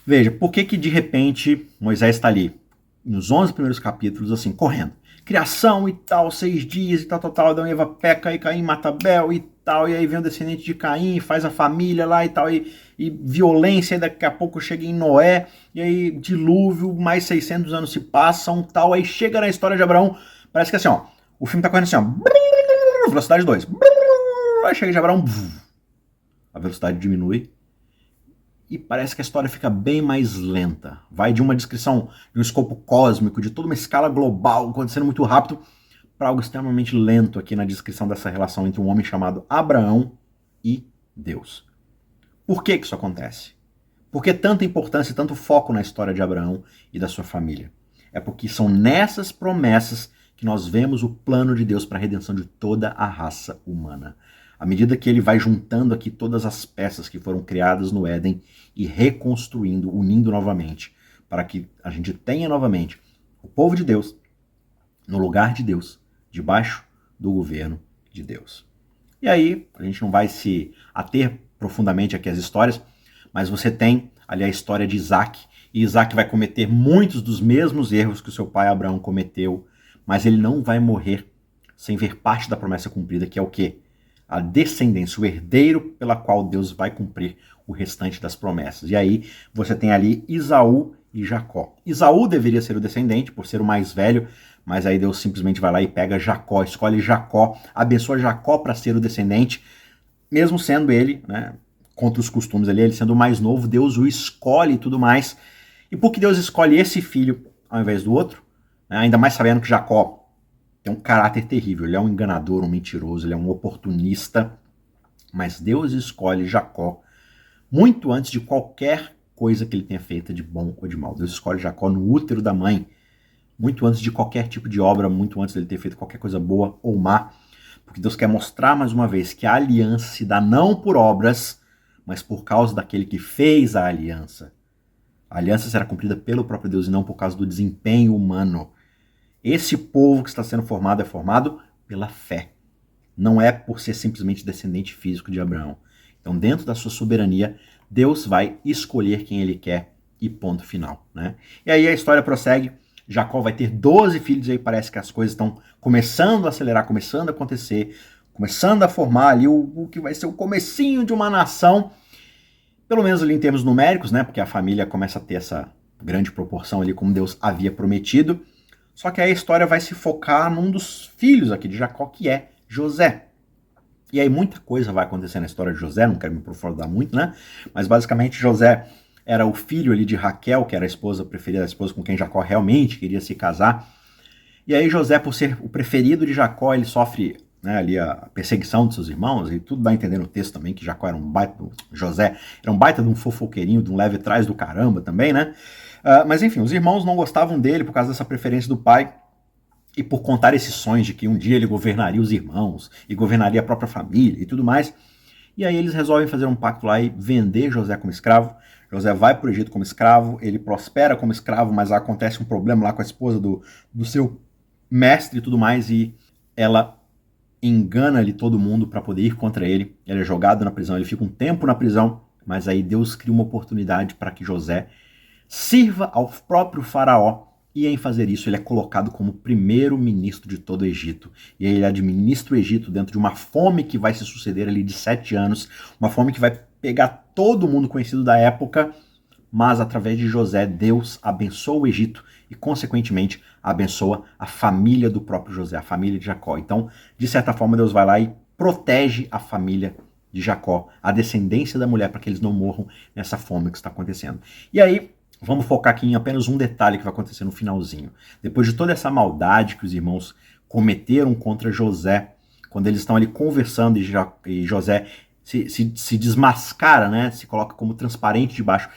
veja, por que de repente Moisés está ali, nos 11 primeiros capítulos, assim, correndo? Criação e tal, 6 dias e tal, Adão e Eva peca e Caim mata Abel e tal, e aí vem o descendente de Caim, faz a família lá e tal, e violência, e daqui a pouco chega em Noé, e aí dilúvio, mais 600 anos se passam, tal, aí chega na história de Abraão, parece que assim, ó, o filme tá correndo assim, ó, velocidade 2, aí chega de Abraão, a velocidade diminui, e parece que a história fica bem mais lenta. Vai de uma descrição de um escopo cósmico, de toda uma escala global, acontecendo muito rápido, para algo extremamente lento aqui na descrição dessa relação entre um homem chamado Abraão e Deus. Por que isso acontece? Por que tanta importância e tanto foco na história de Abraão e da sua família? É porque são nessas promessas que nós vemos o plano de Deus para a redenção de toda a raça humana. À medida que ele vai juntando aqui todas as peças que foram criadas no Éden e reconstruindo, unindo novamente, para que a gente tenha novamente o povo de Deus no lugar de Deus, debaixo do governo de Deus. E aí, a gente não vai se ater profundamente aqui às histórias, mas você tem ali a história de Isaac, e Isaac vai cometer muitos dos mesmos erros que o seu pai Abraão cometeu, mas ele não vai morrer sem ver parte da promessa cumprida, que é o quê? A descendência, o herdeiro pela qual Deus vai cumprir o restante das promessas. E aí você tem ali Esaú e Jacó. Esaú deveria ser o descendente, por ser o mais velho, mas aí Deus simplesmente vai lá e pega Jacó, escolhe Jacó, abençoa Jacó para ser o descendente, mesmo sendo ele, né, contra os costumes ali, ele sendo o mais novo, Deus o escolhe e tudo mais. E por que Deus escolhe esse filho ao invés do outro? Ainda mais sabendo que Jacó tem um caráter terrível, ele é um enganador, um mentiroso, ele é um oportunista, mas Deus escolhe Jacó muito antes de qualquer coisa que ele tenha feito de bom ou de mal. Deus escolhe Jacó no útero da mãe, muito antes de qualquer tipo de obra, muito antes dele ter feito qualquer coisa boa ou má, porque Deus quer mostrar mais uma vez que a aliança se dá não por obras, mas por causa daquele que fez a aliança. A aliança será cumprida pelo próprio Deus e não por causa do desempenho humano. Esse povo que está sendo formado é formado pela fé. Não é por ser simplesmente descendente físico de Abraão. Então, dentro da sua soberania, Deus vai escolher quem ele quer e ponto final, né? E aí a história prossegue. Jacó vai ter 12 filhos e aí parece que as coisas estão começando a acelerar, começando a acontecer, começando a formar ali o que vai ser o comecinho de uma nação, pelo menos ali em termos numéricos, né? Porque a família começa a ter essa grande proporção ali como Deus havia prometido. Só que aí a história vai se focar num dos filhos aqui de Jacó, que é José. E aí muita coisa vai acontecer na história de José, não quero me aprofundar muito, né? Mas basicamente José era o filho ali de Raquel, que era a esposa preferida, a esposa com quem Jacó realmente queria se casar. E aí José, por ser o preferido de Jacó, ele sofre, né, ali a perseguição de seus irmãos, e tudo dá a entender no texto também que Jacó era um baita, José era um baita de um fofoqueirinho, de um leve trás do caramba também, né? Mas enfim, os irmãos não gostavam dele por causa dessa preferência do pai e por contar esses sonhos de que um dia ele governaria os irmãos e governaria a própria família e tudo mais. E aí eles resolvem fazer um pacto lá e vender José como escravo. José vai para o Egito como escravo, ele prospera como escravo, mas acontece um problema lá com a esposa do seu mestre e tudo mais, e ela engana ali todo mundo para poder ir contra ele. Ele é jogado na prisão, ele fica um tempo na prisão, mas aí Deus cria uma oportunidade para que José sirva ao próprio faraó, e em fazer isso ele é colocado como primeiro-ministro de todo o Egito. E ele administra o Egito dentro de uma fome que vai se suceder ali de 7 anos, uma fome que vai pegar todo mundo conhecido da época, mas através de José, Deus abençoa o Egito e, consequentemente, abençoa a família do próprio José, a família de Jacó. Então, de certa forma, Deus vai lá e protege a família de Jacó, a descendência da mulher, para que eles não morram nessa fome que está acontecendo. E aí, vamos focar aqui em apenas um detalhe que vai acontecer no finalzinho. Depois de toda essa maldade que os irmãos cometeram contra José, quando eles estão ali conversando e José se desmascara, né? Se coloca como transparente debaixo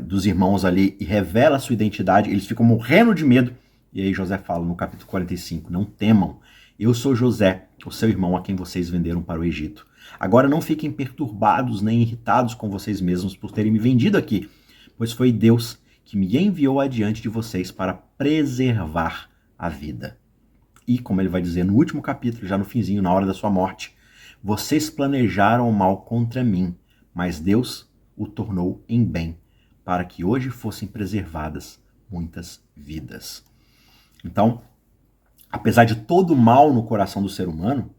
dos irmãos ali e revela a sua identidade, eles ficam morrendo de medo. E aí José fala no capítulo 45, não temam, Eu sou José, o seu irmão a quem vocês venderam para o Egito. Agora não fiquem perturbados nem irritados com vocês mesmos por terem me vendido aqui, pois foi Deus que me enviou adiante de vocês para preservar a vida. E, como ele vai dizer no último capítulo, já no finzinho, na hora da sua morte, vocês planejaram o mal contra mim, mas Deus o tornou em bem, para que hoje fossem preservadas muitas vidas. Então, apesar de todo o mal no coração do ser humano,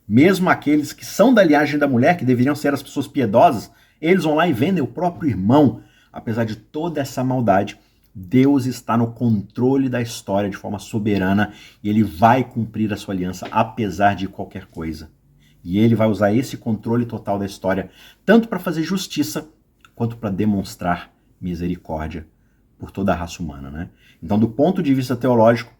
mesmo aqueles que são da linhagem da mulher, que deveriam ser as pessoas piedosas, eles vão lá e vendem o próprio irmão. Apesar de toda essa maldade, Deus está no controle da história de forma soberana e ele vai cumprir a sua aliança apesar de qualquer coisa. E ele vai usar esse controle total da história tanto para fazer justiça quanto para demonstrar misericórdia por toda a raça humana, né? Então, do ponto de vista teológico,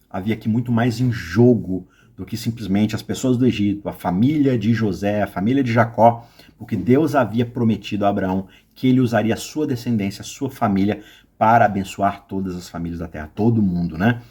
havia aqui muito mais em jogo do que simplesmente as pessoas do Egito, a família de José, a família de Jacó, porque Deus havia prometido a Abraão que ele usaria a sua descendência, a sua família, para abençoar todas as famílias da terra, todo mundo, né?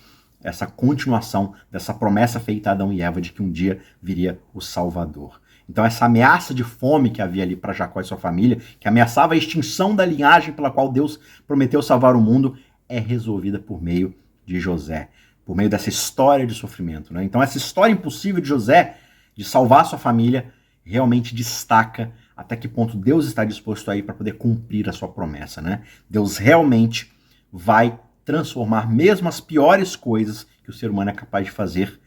Essa continuação dessa promessa feita a Adão e Eva de que um dia viria o Salvador. Então essa ameaça de fome que havia ali para Jacó e sua família, que ameaçava a extinção da linhagem pela qual Deus prometeu salvar o mundo, é resolvida por meio de José, por meio dessa história de sofrimento, né? Então essa história impossível de José, de salvar sua família, realmente destaca até que ponto Deus está disposto a ir para poder cumprir a sua promessa, né? Deus realmente vai transformar mesmo as piores coisas que o ser humano é capaz de fazer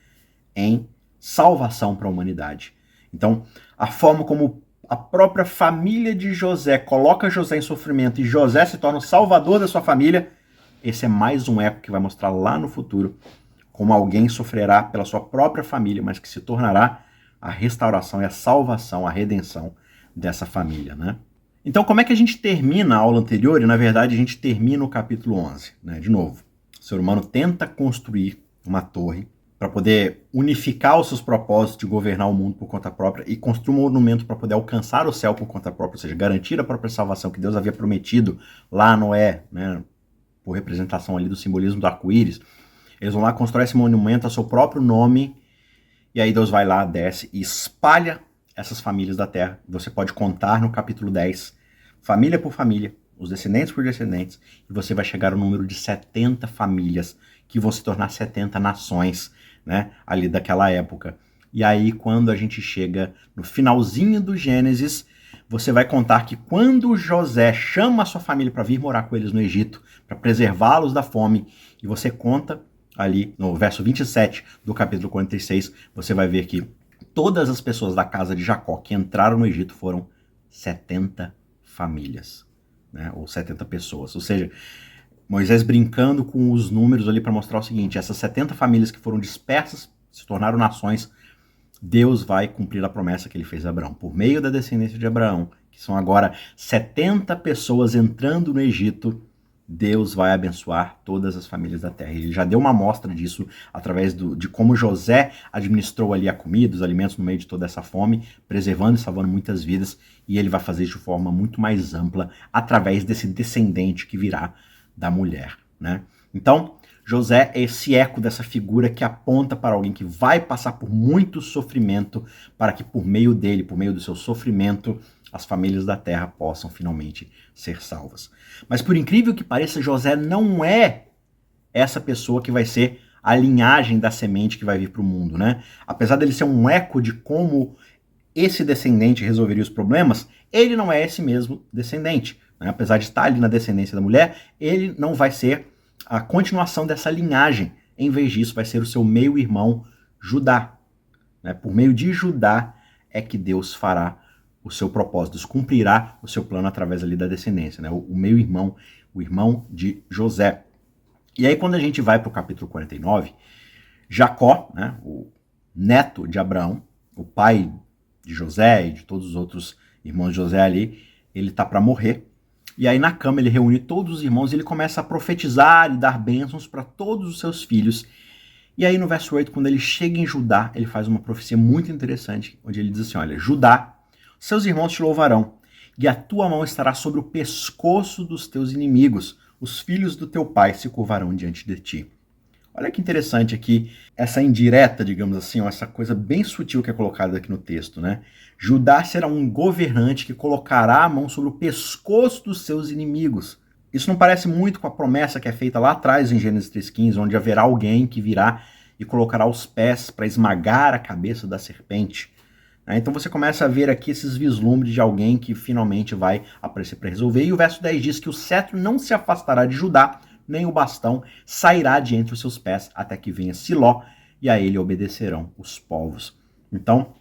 em salvação para a humanidade. Então, a forma como a própria família de José coloca José em sofrimento e José se torna o salvador da sua família, esse é mais um eco que vai mostrar lá no futuro como alguém sofrerá pela sua própria família, mas que se tornará a restauração e a salvação, a redenção dessa família, né? Então, como é que a gente termina a aula anterior? E, na verdade, a gente termina o capítulo 11, né? De novo, o ser humano tenta construir uma torre para poder unificar os seus propósitos de governar o mundo por conta própria e construir um monumento para poder alcançar o céu por conta própria, ou seja, garantir a própria salvação que Deus havia prometido lá a Noé, né? Por representação ali do simbolismo do arco-íris. Eles vão lá, constroem esse monumento a seu próprio nome, e aí Deus vai lá, desce e espalha essas famílias da terra. Você pode contar no capítulo 10, família por família, os descendentes por descendentes, e você vai chegar ao número de 70 famílias, que vão se tornar 70 nações, né, ali daquela época. E aí, quando a gente chega no finalzinho do Gênesis, você vai contar que quando José chama a sua família para vir morar com eles no Egito, para preservá-los da fome, e você conta ali no verso 27 do capítulo 46, você vai ver que todas as pessoas da casa de Jacó que entraram no Egito foram 70 famílias, né? Ou 70 pessoas. Ou seja, Moisés brincando com os números ali para mostrar o seguinte: essas 70 famílias que foram dispersas, se tornaram nações, Deus vai cumprir a promessa que ele fez a Abraão. Por meio da descendência de Abraão, que são agora 70 pessoas entrando no Egito, Deus vai abençoar todas as famílias da terra. Ele já deu uma amostra disso através de como José administrou ali a comida, os alimentos no meio de toda essa fome, preservando e salvando muitas vidas, e ele vai fazer isso de forma muito mais ampla através desse descendente que virá da mulher, né? Então, José é esse eco dessa figura que aponta para alguém que vai passar por muito sofrimento para que por meio dele, por meio do seu sofrimento, as famílias da terra possam finalmente ser salvas. Mas por incrível que pareça, José não é essa pessoa que vai ser a linhagem da semente que vai vir para o mundo, né? Apesar dele ser um eco de como esse descendente resolveria os problemas, ele não é esse mesmo descendente, né? Apesar de estar ali na descendência da mulher, ele não vai ser a continuação dessa linhagem. Em vez disso, vai ser o seu meio-irmão Judá, né? Por meio de Judá é que Deus fará o seu propósito, cumprirá o seu plano através ali da descendência, né? O meio-irmão, o irmão de José. E aí quando a gente vai para o capítulo 49, Jacó, né, o neto de Abraão, o pai de José e de todos os outros irmãos de José ali, ele está para morrer. E aí na cama ele reúne todos os irmãos e ele começa a profetizar e dar bênçãos para todos os seus filhos. E aí no verso 8, quando ele chega em Judá, ele faz uma profecia muito interessante, onde ele diz assim: olha, Judá, seus irmãos te louvarão, e a tua mão estará sobre o pescoço dos teus inimigos. Os filhos do teu pai se curvarão diante de ti. Olha que interessante aqui, essa indireta, digamos assim, ó, essa coisa bem sutil que é colocada aqui no texto, né? Judá será um governante que colocará a mão sobre o pescoço dos seus inimigos. Isso não parece muito com a promessa que é feita lá atrás em Gênesis 3,15, onde haverá alguém que virá e colocará os pés para esmagar a cabeça da serpente. Então você começa a ver aqui esses vislumbres de alguém que finalmente vai aparecer para resolver. E o verso 10 diz que o cetro não se afastará de Judá, nem o bastão sairá de entre os seus pés, até que venha Siló, e a ele obedecerão os povos. Então,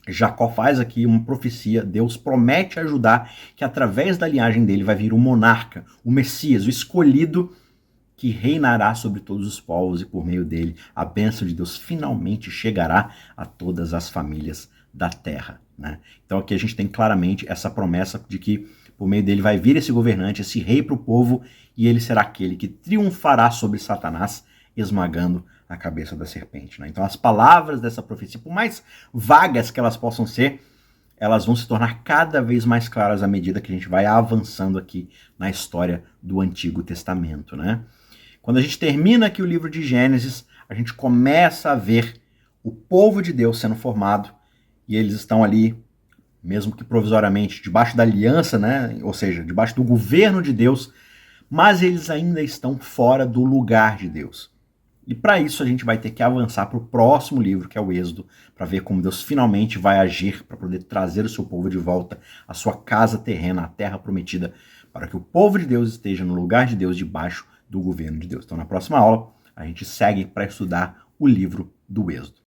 Jacó faz aqui uma profecia, Deus promete a Judá que através da linhagem dele vai vir o monarca, o Messias, o escolhido, que reinará sobre todos os povos, e por meio dele a bênção de Deus finalmente chegará a todas as famílias da terra. Né? Então aqui a gente tem claramente essa promessa de que por meio dele vai vir esse governante, esse rei para o povo, e ele será aquele que triunfará sobre Satanás, esmagando a cabeça da serpente. Né? Então as palavras dessa profecia, por mais vagas que elas possam ser, elas vão se tornar cada vez mais claras à medida que a gente vai avançando aqui na história do Antigo Testamento. Né? Quando a gente termina aqui o livro de Gênesis, a gente começa a ver o povo de Deus sendo formado, e eles estão ali, mesmo que provisoriamente, debaixo da aliança, né? Ou seja, debaixo do governo de Deus, mas eles ainda estão fora do lugar de Deus. E para isso a gente vai ter que avançar para o próximo livro, que é o Êxodo, para ver como Deus finalmente vai agir para poder trazer o seu povo de volta à sua casa terrena, à terra prometida, para que o povo de Deus esteja no lugar de Deus, debaixo do governo de Deus. Então, na próxima aula, a gente segue para estudar o livro do Êxodo.